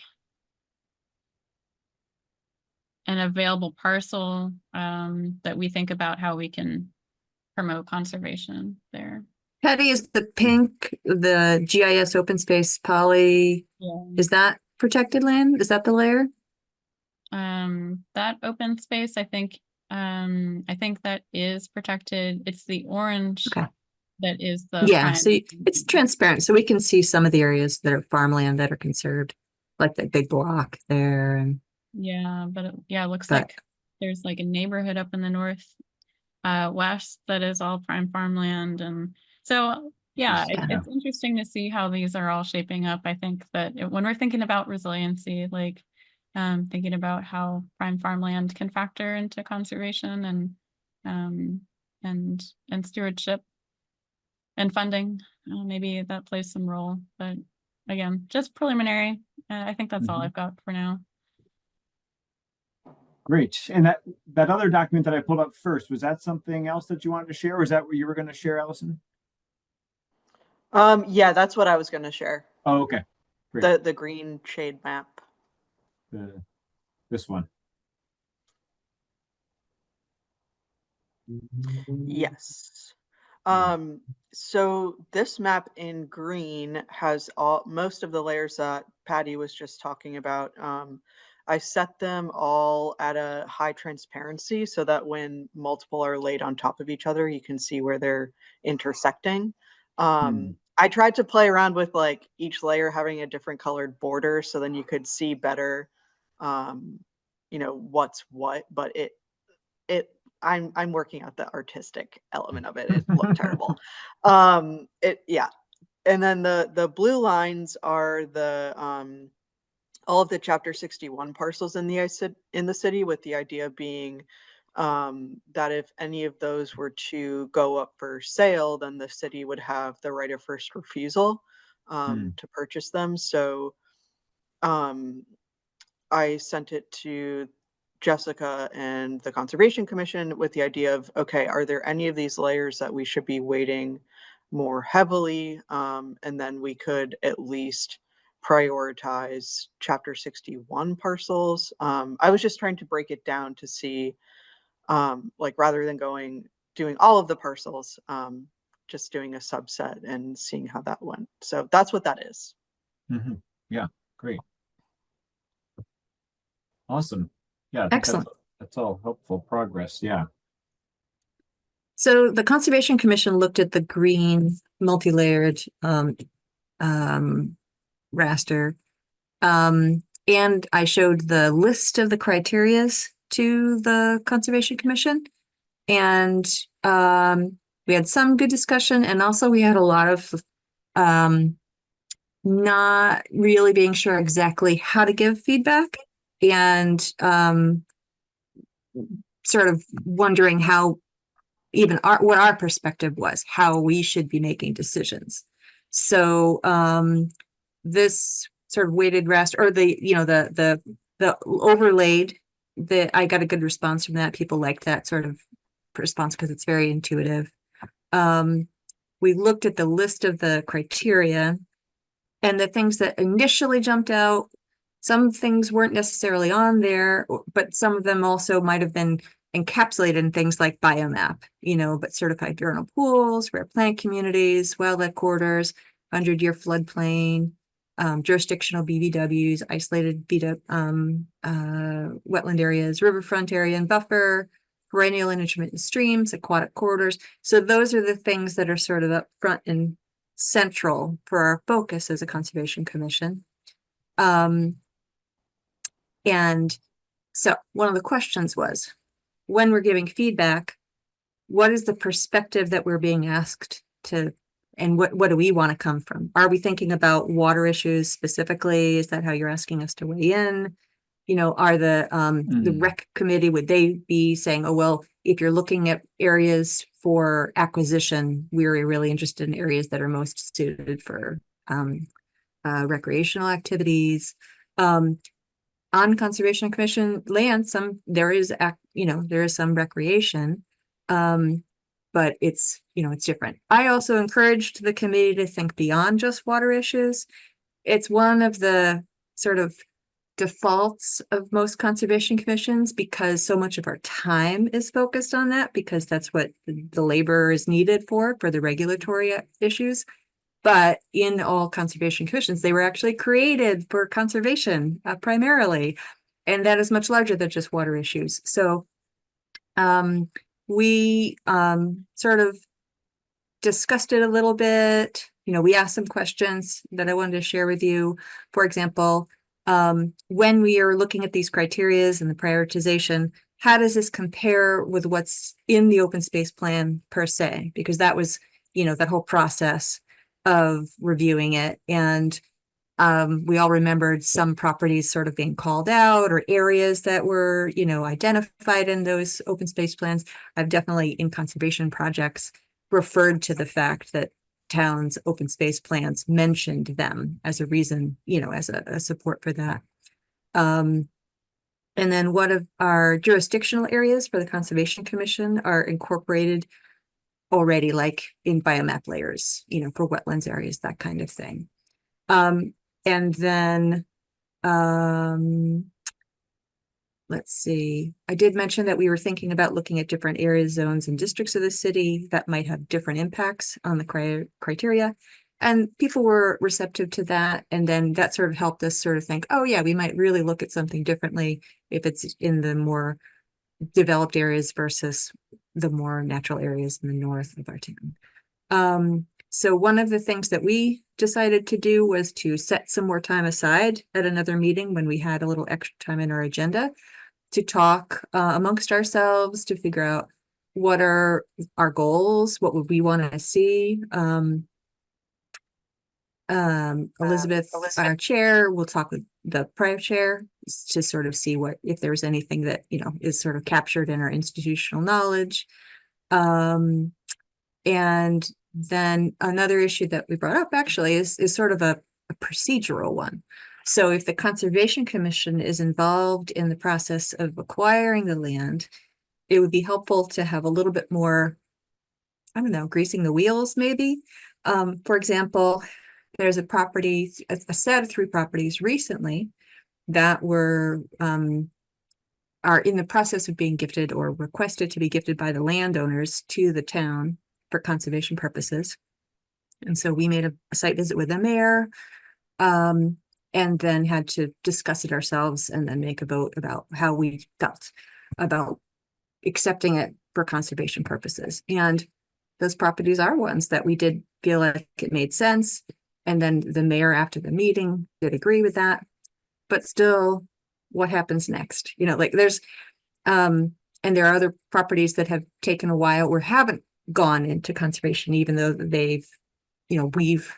an available parcel, that we think about how we can promote conservation there. Patty, is the pink, the GIS open space poly, Yeah. is that protected land? Is that the layer? That open space, I think that is protected. It's the orange Okay. that is the Yeah, prime. so it's transparent, so we can see some of the areas that are farmland that are conserved, like that big block there. And Yeah, but it looks But like there's like a neighborhood up in the north west that is all prime farmland, and so yeah, Yeah. it's interesting to see how these are all shaping up. I think that when we're thinking about resiliency, like thinking about how prime farmland can factor into conservation um, and stewardship and funding, maybe that plays some role. But again, just preliminary. I think that's all Mhm. I've got for now. Great. And that other document that I pulled up first, was that something else that you wanted to share, or is that what you were going to share, Allison? Yeah, that's what I was going to share. Oh, okay. Great. The green shade map. This one. Yes. Yeah. So this map in green has most of the layers that Patty was just talking about. I set them all at a high transparency so that when multiple are laid on top of each other, you can see where they're intersecting. I tried to play around with like each layer having a different colored border so then you could see better, what's what, but I'm working out the artistic element of it. It looked terrible. Yeah. And then the blue lines are the all of the chapter 61 parcels in the city, with the idea being that if any of those were to go up for sale, then the city would have the right of first refusal to purchase them. So I sent it to Jessica and the Conservation Commission with the idea of, okay, are there any of these layers that we should be weighting more heavily? And then we could at least prioritize Chapter 61 parcels. I was just trying to break it down to see, like rather than doing all of the parcels, just doing a subset and seeing how that went. So that's what that is. Yeah, great. Awesome. Yeah, I think excellent. that's all helpful progress. Yeah. So the Conservation Commission looked at the green multi-layered raster. And I showed the list of the criterias to the Conservation Commission. And we had some good discussion, and also we had a lot of not really being sure exactly how to give feedback, and sort of wondering how even what our perspective was, how we should be making decisions. So this sort of weighted raster, or the overlaid, I got a good response from that. People like that sort of response because it's very intuitive. We looked at the list of the criteria, and the things that initially jumped out, some things weren't necessarily on there, but some of them also might have been encapsulated in things like biomap, but certified vernal pools, rare plant communities, wildlife corridors, 100-year floodplain, jurisdictional BVWs, isolated wetland areas, riverfront area and buffer, perennial and intermittent streams, aquatic corridors. So those are the things that are sort of up front and central for our focus as a Conservation Commission. And so one of the questions was, when we're giving feedback, what is the perspective that we're being asked to, and what do we want to come from? Are we thinking about water issues specifically? Is that how you're asking us to weigh in? Are the rec committee, would they be saying, oh, well, if you're looking at areas for acquisition, we're really interested in areas that are most suited for recreational activities. On Conservation Commission land, there is some recreation, but it's different. I also encouraged the committee to think beyond just water issues. It's one of the sort of defaults of most conservation commissions because so much of our time is focused on that, because that's what the labor is needed for the regulatory issues. But in all conservation commissions, they were actually created for conservation primarily, and that is much larger than just water issues. So we sort of discussed it a little bit. We asked some questions that I wanted to share with you. For example, when we are looking at these criterias and the prioritization, how does this compare with what's in the open space plan per se? Because that was, that whole process of reviewing it. And we all remembered some properties sort of being called out or areas that were, identified in those open space plans. I've definitely in conservation projects referred to the fact that towns' open space plans mentioned them as a reason, as a support for that. And then what of our jurisdictional areas for the Conservation Commission are incorporated already, like in biomap layers, for wetlands areas, that kind of thing. And then, let's see, I did mention that we were thinking about looking at different areas, zones, and districts of the city that might have different impacts on the criteria. And people were receptive to that. And then that sort of helped us sort of think, oh yeah, we might really look at something differently if it's in the more developed areas versus the more natural areas in the north of our town. So one of the things that we decided to do was to set some more time aside at another meeting when we had a little extra time in our agenda to talk amongst ourselves to figure out what are our goals, what would we want to see. Elizabeth, our chair, will talk with the prior chair to sort of see what, if there's anything that, is sort of captured in our institutional knowledge. And then another issue that we brought up actually is sort of a procedural one. So if the Conservation Commission is involved in the process of acquiring the land, it would be helpful to have a little bit more, I don't know, greasing the wheels maybe. For example, there's a property, a set of 3 properties recently that were are in the process of being gifted or requested to be gifted by the landowners to the town for conservation purposes. And so we made a site visit with the mayor, and then had to discuss it ourselves and then make a vote about how we felt about accepting it for conservation purposes. And those properties are ones that we did feel like it made sense. And then the mayor after the meeting did agree with that. But still, what happens next? There's, and there are other properties that have taken a while or haven't gone into conservation, even though they've, we've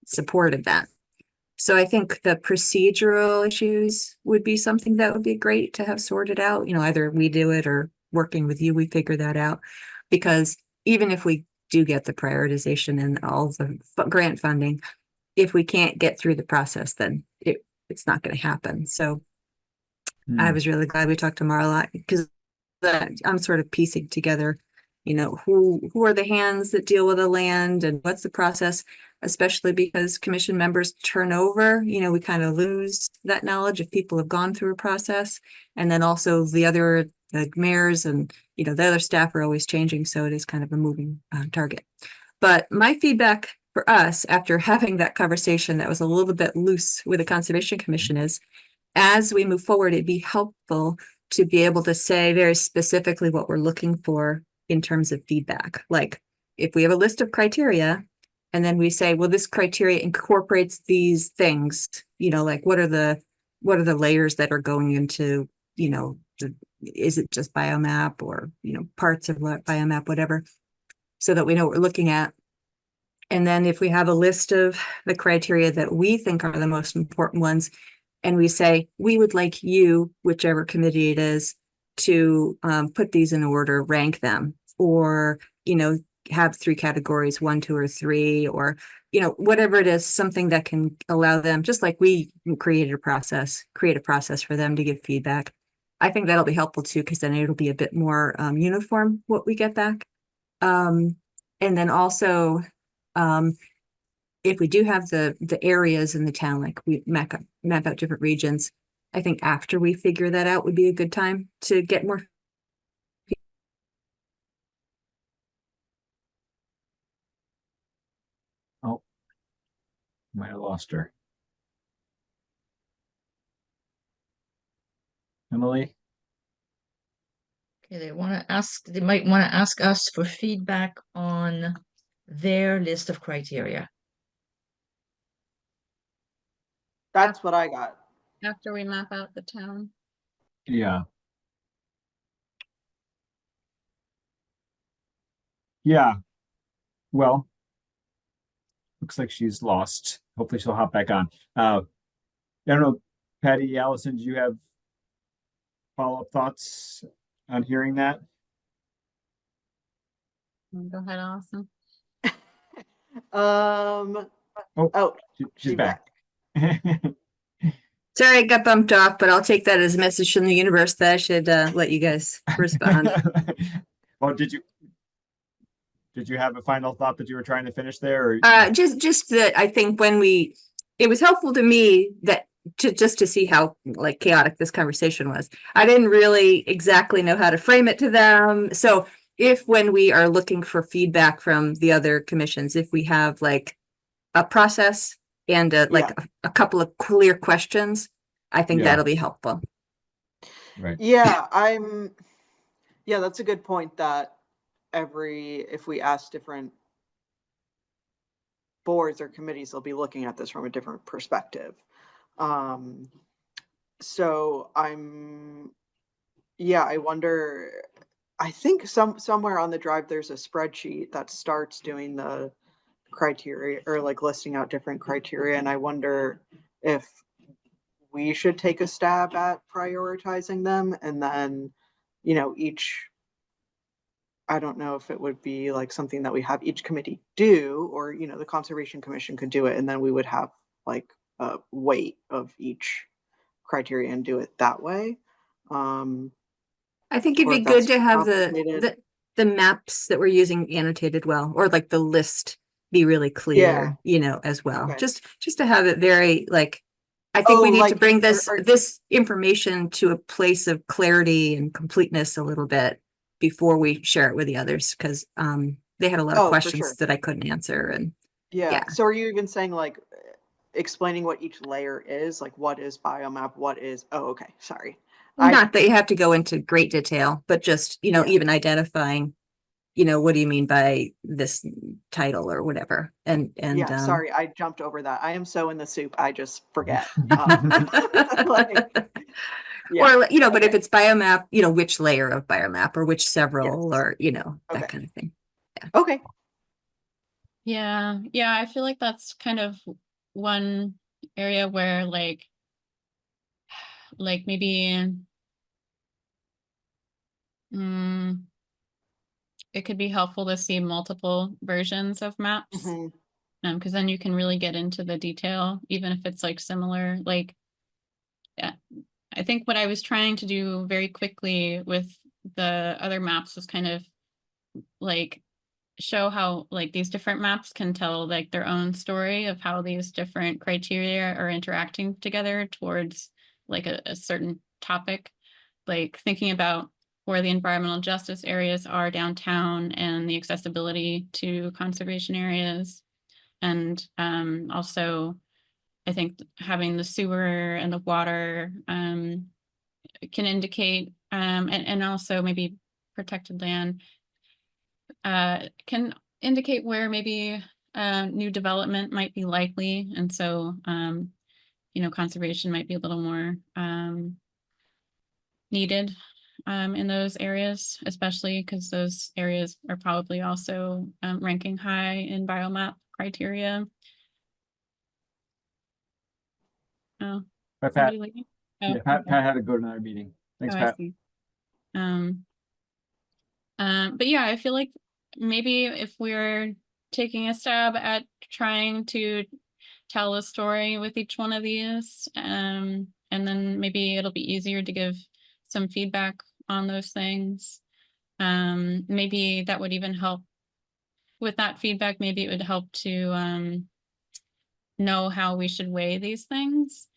supported that. So I think the procedural issues would be something that would be great to have sorted out. Either we do it or working with you, we figure that out. Because even if we do get the prioritization and all the grant funding, if we can't get through the process, then it's not going to happen. So I was really glad we talked to Marla, because I'm sort of piecing together, who are the hands that deal with the land and what's the process, especially because commission members turn over, we kind of lose that knowledge if people have gone through a process. And then also the mayors and, the other staff are always changing. So it is kind of a moving target. But my feedback for us after having that conversation that was a little bit loose with the Conservation Commission is, as we move forward, it'd be helpful to be able to say very specifically what we're looking for in terms of feedback. Like if we have a list of criteria and then we say, well, this criteria incorporates these things, like what are the layers that are going into, is it just biomap or, parts of what biomap, whatever, so that we know what we're looking at. And then if we have a list of the criteria that we think are the most important ones, and we say, we would like you, whichever committee it is, to put these in order, rank them, or, have 3 categories, 1, 2, or 3, or, whatever it is, something that can allow them, just like we create a process for them to give feedback. I think that'll be helpful too, because then it'll be a bit more uniform what we get back. And then also, if we do have the areas in the town, like we map out different regions, I think after we figure that out would be a good time to get more. Oh, might have lost her. Emily? Okay, they might want to ask us for feedback on their list of criteria. That's what I got. after we map out the town. Yeah. Yeah. Well, looks like she's lost. Hopefully she'll hop back on. I don't know, Patty, Allison, do you have follow-up thoughts on hearing that? Go ahead, Allison. Oh, She's she's back. Sorry, I got bumped off, but I'll take that as a message from the universe that I should let you guys respond. Well, did you have a final thought that you were trying to finish there? Or Just that I think it was helpful to me that just to see how like chaotic this conversation was. I didn't really exactly know how to frame it to them. So if when we are looking for feedback from the other commissions, if we have like a process and a couple of clear questions, I think that'll be helpful. Right. Yeah, that's a good point that if we ask different boards or committees, they'll be looking at this from a different perspective. So I wonder, I think somewhere on the drive, there's a spreadsheet that starts doing the criteria or like listing out different criteria. And I wonder if we should take a stab at prioritizing them and then, I don't know if it would be like something that we have each committee do, or, the Conservation Commission could do it. And then we would have like a weight of each criteria and do it that way. I think it'd or be if good that's to have complicated. the maps that we're using annotated well, or like the list be really clear, as well. Okay. Just to have it very like, I think we need to bring this information to a place of clarity and completeness a little bit before we share it with the others, because they had a lot of questions that I couldn't answer. And yeah. So are you even saying like explaining what each layer is, like what is biomap, what is, okay, sorry. Not that you have to go into great detail, but just, even identifying, what do you mean by this title or whatever? And sorry, I jumped over that. I am so in the soup, I just forget. Or, but if it's biomap, which layer of biomap or which several, or, that kind of thing. Yeah. Okay. Yeah. I feel like that's kind of one area where like maybe it could be helpful to see multiple versions of maps. Because then you can really get into the detail, even if it's like similar. Like, I think what I was trying to do very quickly with the other maps was kind of like show how like these different maps can tell like their own story of how these different criteria are interacting together towards like a certain topic. Like thinking about where the environmental justice areas are downtown and the accessibility to conservation areas. And also, I think having the sewer and the water can indicate, and also maybe protected land can indicate where maybe new development might be likely. And so, conservation might be a little more needed in those areas, especially because those areas are probably also ranking high in biomap criteria. Oh, Bye, Pat. Oh, Pat had to go to another meeting. Thanks, Pat. I see. But yeah, I feel like maybe if we're taking a stab at trying to tell a story with each one of these, and then maybe it'll be easier to give some feedback on those things. Maybe that would even help with that feedback. Maybe it would help to know how we should weigh these things.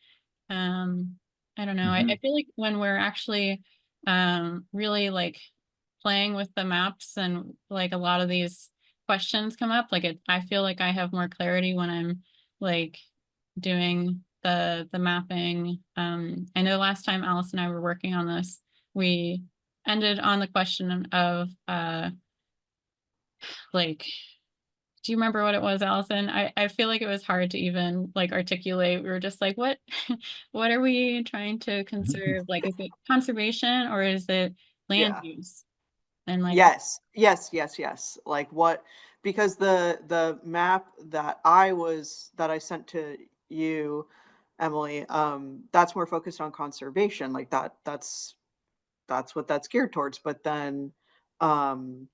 I don't know. I feel like when we're actually really like playing with the maps and like a lot of these questions come up, like I feel like I have more clarity when I'm like doing the mapping. I know last time Alice and I were working on this, we ended on the question of like do you remember what it was, Allison? I feel like it was hard to even like articulate. We were just like, what, what are we trying to conserve? Like, is it conservation or is it land Yeah. use? And like, Yes, yes, yes, yes. Like what, because the map that I sent to you, Emily, that's more focused on conservation. Like that's what that's geared towards. But then um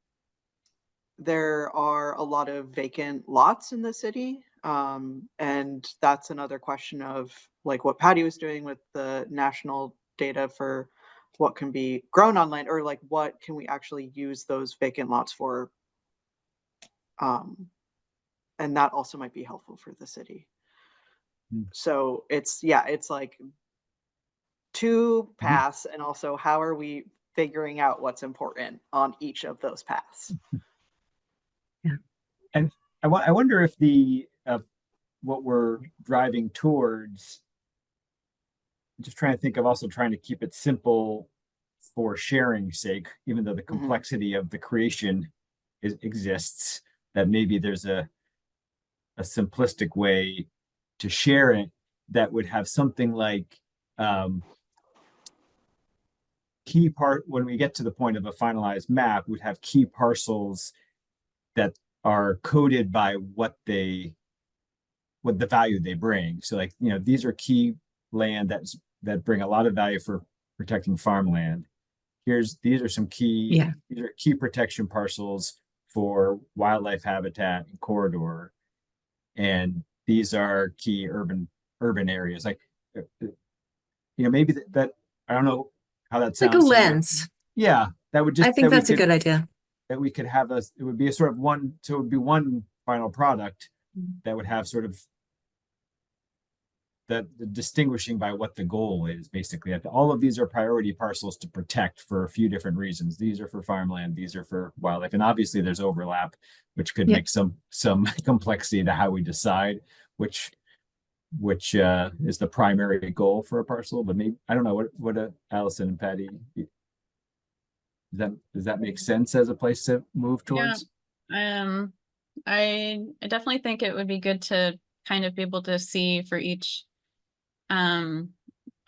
there are a lot of vacant lots in the city. And that's another question of like what Patty was doing with the national data for what can be grown on land, or like what can we actually use those vacant lots for. Um, and that also might be helpful for the city. So it's like two paths, and also how are we figuring out what's important on each of those paths. And I wonder if the what we're driving towards, just trying to think of also trying to keep it simple for sharing sake, even though the complexity of the creation exists, that maybe there's a simplistic way to share it that would have something like key part, when we get to the point of a finalized map, would have key parcels that are coded by what the value they bring. So like, these are key land that bring a lot of value for protecting farmland. These are some key, these are key protection parcels for wildlife habitat and corridor. And these are key urban areas. Like, maybe that I don't know how that Like a sounds. lens. Yeah, that would just, I think that's a good idea. that we could have it would be a sort of one, so it would be one final product that would have sort of the distinguishing by what the goal is, basically. All of these are priority parcels to protect for a few different reasons. These are for farmland, these are for wildlife, and obviously there's overlap, which could make some complexity to how we decide which is the primary goal for a parcel. But maybe, I don't know, what Allison and Patty, does that make sense as a place to move towards? I definitely think it would be good to kind of be able to see for each, I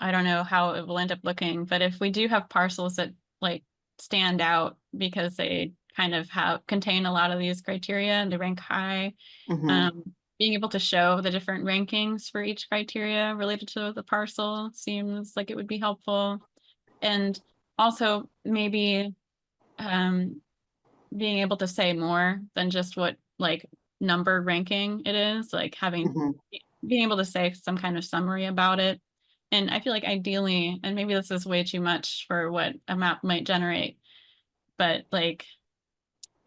don't know how it will end up looking, but if we do have parcels that like stand out because they kind of contain a lot of these criteria and they rank high, being able to show the different rankings for each criteria related to the parcel seems like it would be helpful. And also maybe being able to say more than just what like number ranking it is, like being able to say some kind of summary about it. And I feel like ideally, and maybe this is way too much for what a map might generate, but like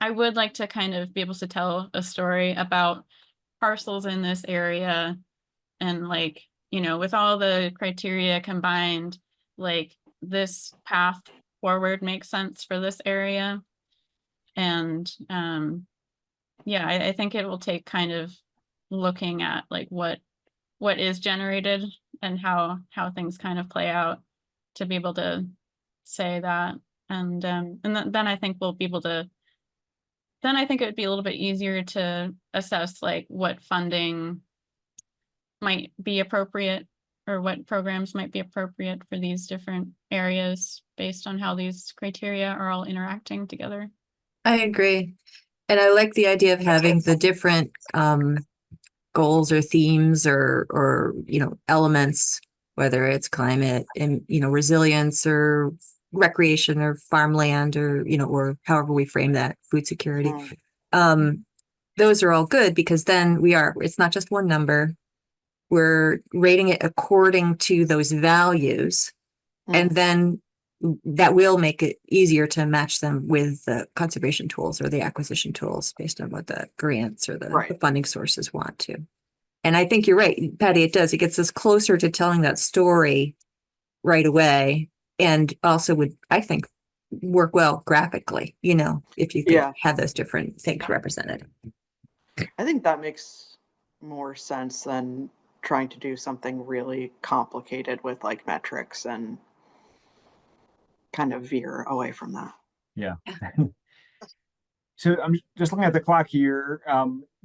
I would like to kind of be able to tell a story about parcels in this area, and like, with all the criteria combined, like this path forward makes sense for this area. And yeah, I think it will take kind of looking at like what is generated and how things kind of play out to be able to say that. And then I think we'll be able to, then I think it would be a little bit easier to assess like what funding might be appropriate, or what programs might be appropriate for these different areas based on how these criteria are all interacting together. I agree. And I like the idea of having the different goals or themes or elements, whether it's climate and resilience or recreation or farmland or however we frame that, food security. Those are all good, because then it's not just one number. We're rating it according to those values, and then that will make it easier to match them with the conservation tools or the acquisition tools based on what the grants or the funding sources want to. And I think you're right, Patty, it gets us closer to telling that story right away, and also would, I think, work well graphically, if you could have those different things represented. I think that makes more sense than trying to do something really complicated with like metrics and kind of veer away from that. Yeah. So I'm just looking at the clock here.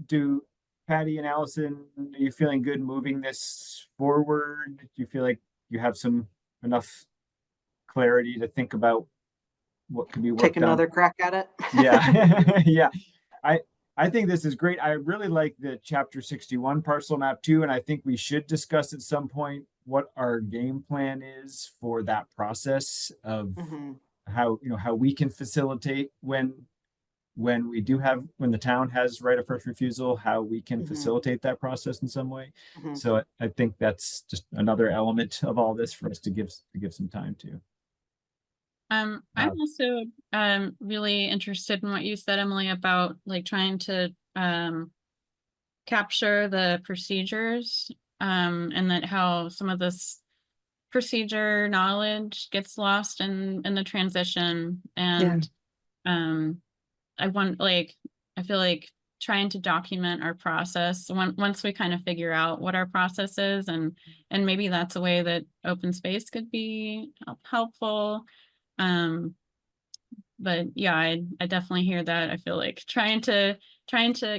do Patty and Allison, are you feeling good moving this forward? Do you feel like you have enough clarity to think about what can be Take worked on? another crack at it. Yeah, yeah. I think this is great. I really like the chapter 61 parcel map too, and I think we should discuss at some point what our game plan is for that process of Mhm. how we can facilitate when the town has right of first refusal, how we can Mhm. facilitate that process in some way. Mhm. So I think that's just another element of all this for us to give some time to. I'm also really interested in what you said, Emily, about like trying to capture the procedures and that how some of this procedure knowledge gets lost in the transition. And I feel like trying to document our process once we kind of figure out what our process is, and maybe that's a way that open space could be helpful. But yeah, I definitely hear that. I feel like trying to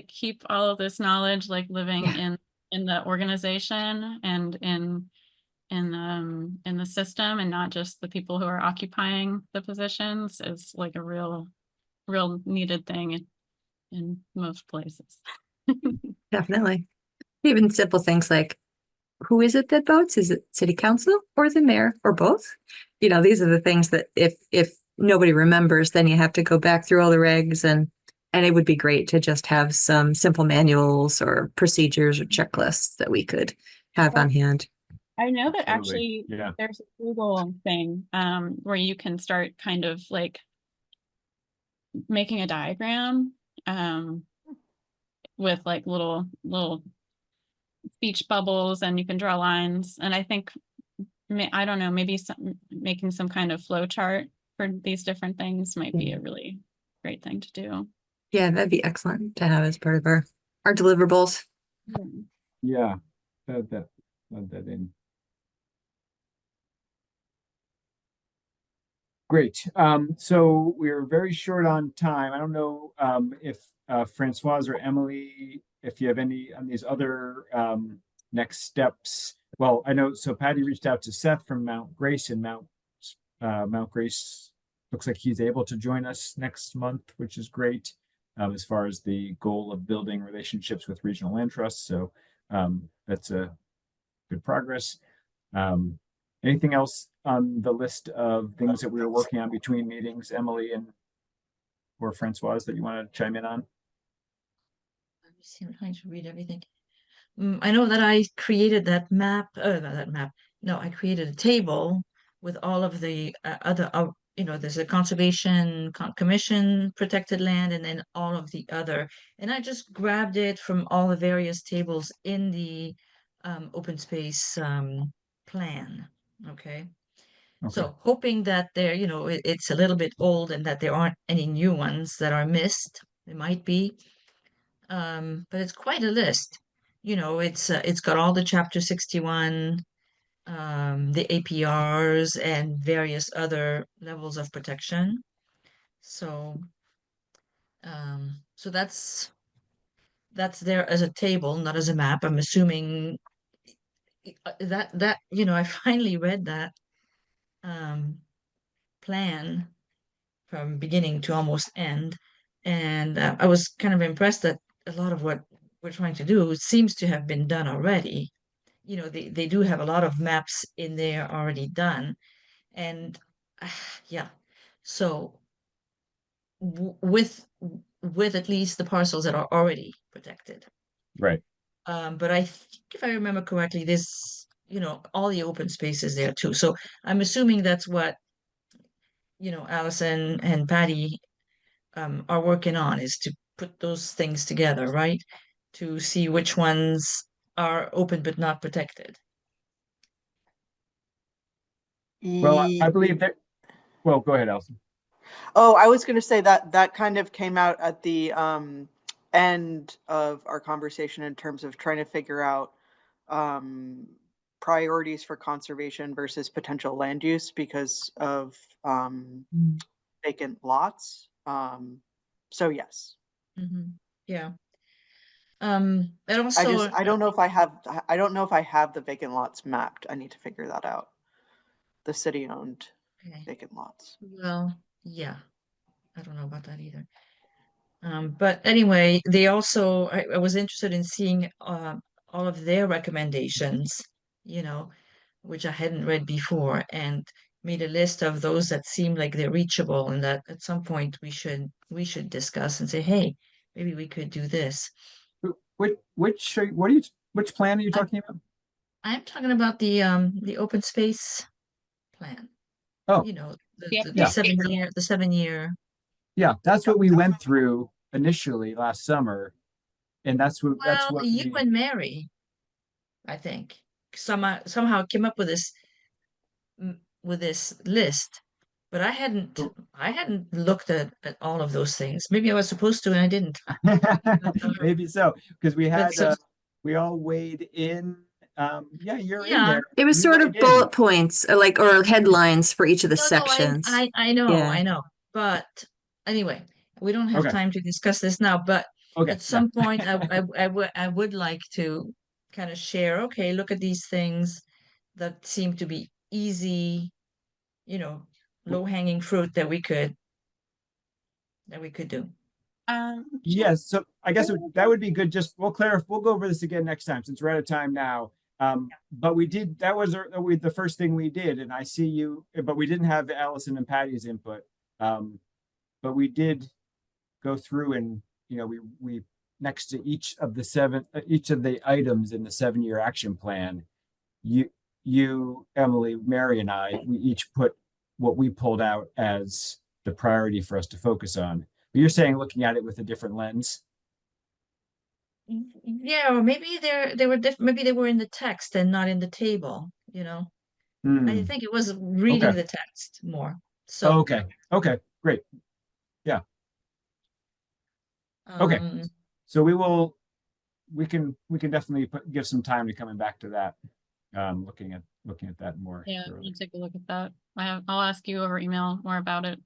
keep all of this knowledge like living in the organization and in the system, and not just the people who are occupying the positions, is like a real needed thing in most places. Definitely. Even simple things like, who is it that votes? Is it city council or the mayor or both? These are the things that if nobody remembers, then you have to go back through all the regs, and it would be great to just have some simple manuals or procedures or checklists that we could have on hand. I know that Absolutely. actually Yeah. there's a Google thing where you can start kind of like making a diagram with like little speech bubbles, and you can draw lines. And I think, I don't know, maybe making some kind of flow chart for these different things might be a really great thing to do. Yeah, that'd be excellent to have as part of our deliverables. Yeah. Add that in. Great. So we're very short on time. I don't know if Francoise or Emily, if you have any on these other next steps. Well, I know, so Patty reached out to Seth from Mount Grace, and Mount Grace looks like he's able to join us next month, which is great as far as the goal of building relationships with regional land trusts. So that's a good progress. Anything else on the list of things that we were working on between meetings, Emily or Francoise, that you want to chime in on? Let me see, I'm trying to read everything. I know that I created that map, not that map. No, I created a table with all of the other, there's a conservation commission protected land, and then all of the other. And I just grabbed it from all the various tables in the open space plan. Okay. So hoping that there, it's a little bit old and that there aren't any new ones that are missed. There might be, but it's quite a list. It's got all the chapter 61, the APRs and various other levels of protection. So that's there as a table, not as a map. I'm assuming that I finally read that plan from beginning to almost end, and I was kind of impressed that a lot of what we're trying to do seems to have been done already. They do have a lot of maps in there already done, and yeah, so with at least the parcels that are already protected. Right. But I think if I remember correctly, this, all the open spaces there too. So I'm assuming that's what, Allison and Patty are working on, is to put those things together, right? To see which ones are open but not protected. Well, I believe that. Well, go ahead, Allison. Oh, I was going to say that kind of came out at the end of our conversation in terms of trying to figure out priorities for conservation versus potential land use because of vacant lots. So yes. Yeah. And also, I don't know if I have the vacant lots mapped. I need to figure that out. The city-owned okay, vacant lots. well, yeah, I don't know about that either. But anyway, they also, I was interested in seeing all of their recommendations, you know, which I hadn't read before, and made a list of those that seem like they're reachable and that at some point we should discuss and say, hey, maybe we could do this. Which plan are you talking about? I'm talking about the open space plan. Oh, You know, Yeah. the Yeah. 7 year, the 7 year. yeah, that's what we went through initially last summer. And that's Well, what you and Mary, I think, somehow came up with this list, but I hadn't looked at all of those things. Maybe I was supposed to and I didn't. maybe so, because But so, we all weighed in. Yeah, you're in yeah. there. It was You sort weighed of in. bullet points, like, or headlines for each of the No, sections. I know, Yeah. I know. But anyway, we don't have Okay. time to discuss this now, but Okay. at some point I would like to kind of share, okay, look at these things that seem to be easy, low-hanging fruit that we could do. Yes, so I guess that would be good. Just we'll go over this again next time since we're out of time now. But that was the first thing we did, and I see you, but we didn't have Allison and Patty's input. But we did go through and we next to each of the items in the 7-year action plan, you, Emily, Mary, and I, we each put what we pulled out as the priority for us to focus on. But you're saying looking at it with a different lens. Yeah, or maybe they were maybe they were in the text and not in the table, I Hmm. think it was reading Okay. the text more. Oh, So, okay. Okay. Great. Yeah. Okay. So we can definitely give some time to coming back to that. Looking at that more. Yeah, thoroughly. we'll take a look at that. I'll ask you over email more about it.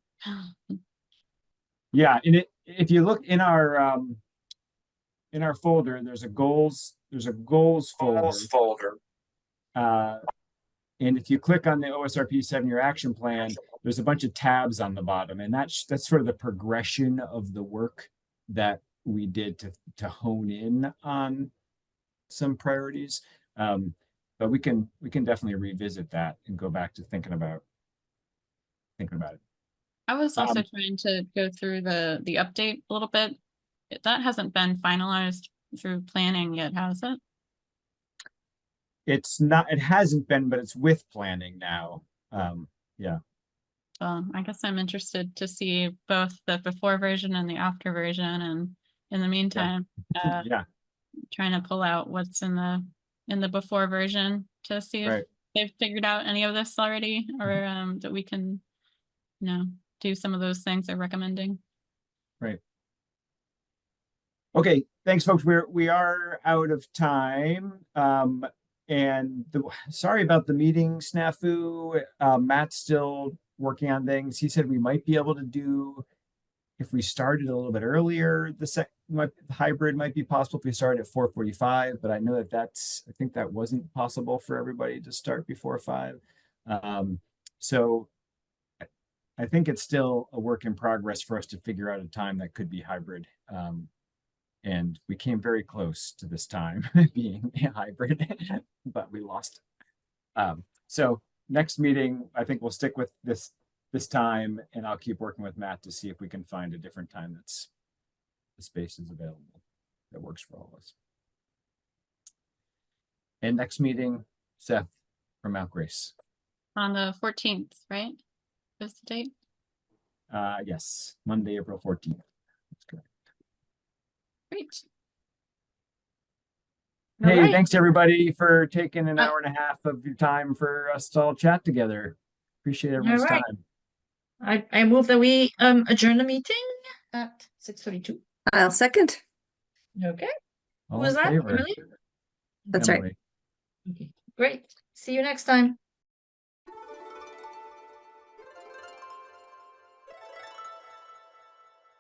Yeah, and if you look in our folder, there's a goals folder. And if you click on the OSRP 7-year action plan, there's a bunch of tabs on the bottom, and that's sort of the progression of the work that we did to hone in on some priorities. But we can definitely revisit that and go back to thinking about it. I was also trying to go through the update a little bit. That hasn't been finalized through planning yet, has it? It's not, it hasn't been, but it's with planning now. Yeah. I guess I'm interested to see both the before version and the after version, and in the meantime, Yeah. trying to pull out what's in the before version to see if Right. they've figured out any of this already, or that we can, do some of those things they're recommending. Right. Okay, thanks, folks. We are out of time. And sorry about the meeting snafu. Matt's still working on things. He said we might be able to do, if we started a little bit earlier, the hybrid might be possible if we started at 4:45, but I know I think that wasn't possible for everybody to start before 5. So I think it's still a work in progress for us to figure out a time that could be hybrid. And we came very close to this time being a hybrid, but we lost it. So next meeting, I think we'll stick with this time, and I'll keep working with Matt to see if we can find a different time the space is available that works for all of us. And next meeting, Seth from Mount Grace. On the 14th, right? Is the date? Yes, Monday, April 14th. That's correct. Great. Hey, right. thanks everybody for taking an hour and a half of your time for us to all chat together. Appreciate everyone's right. time. I move that we adjourn the meeting at 6:32. I'll second. Okay. All Who was in that? favor? Emily? That's right. Emily. Okay. Great. See you next time.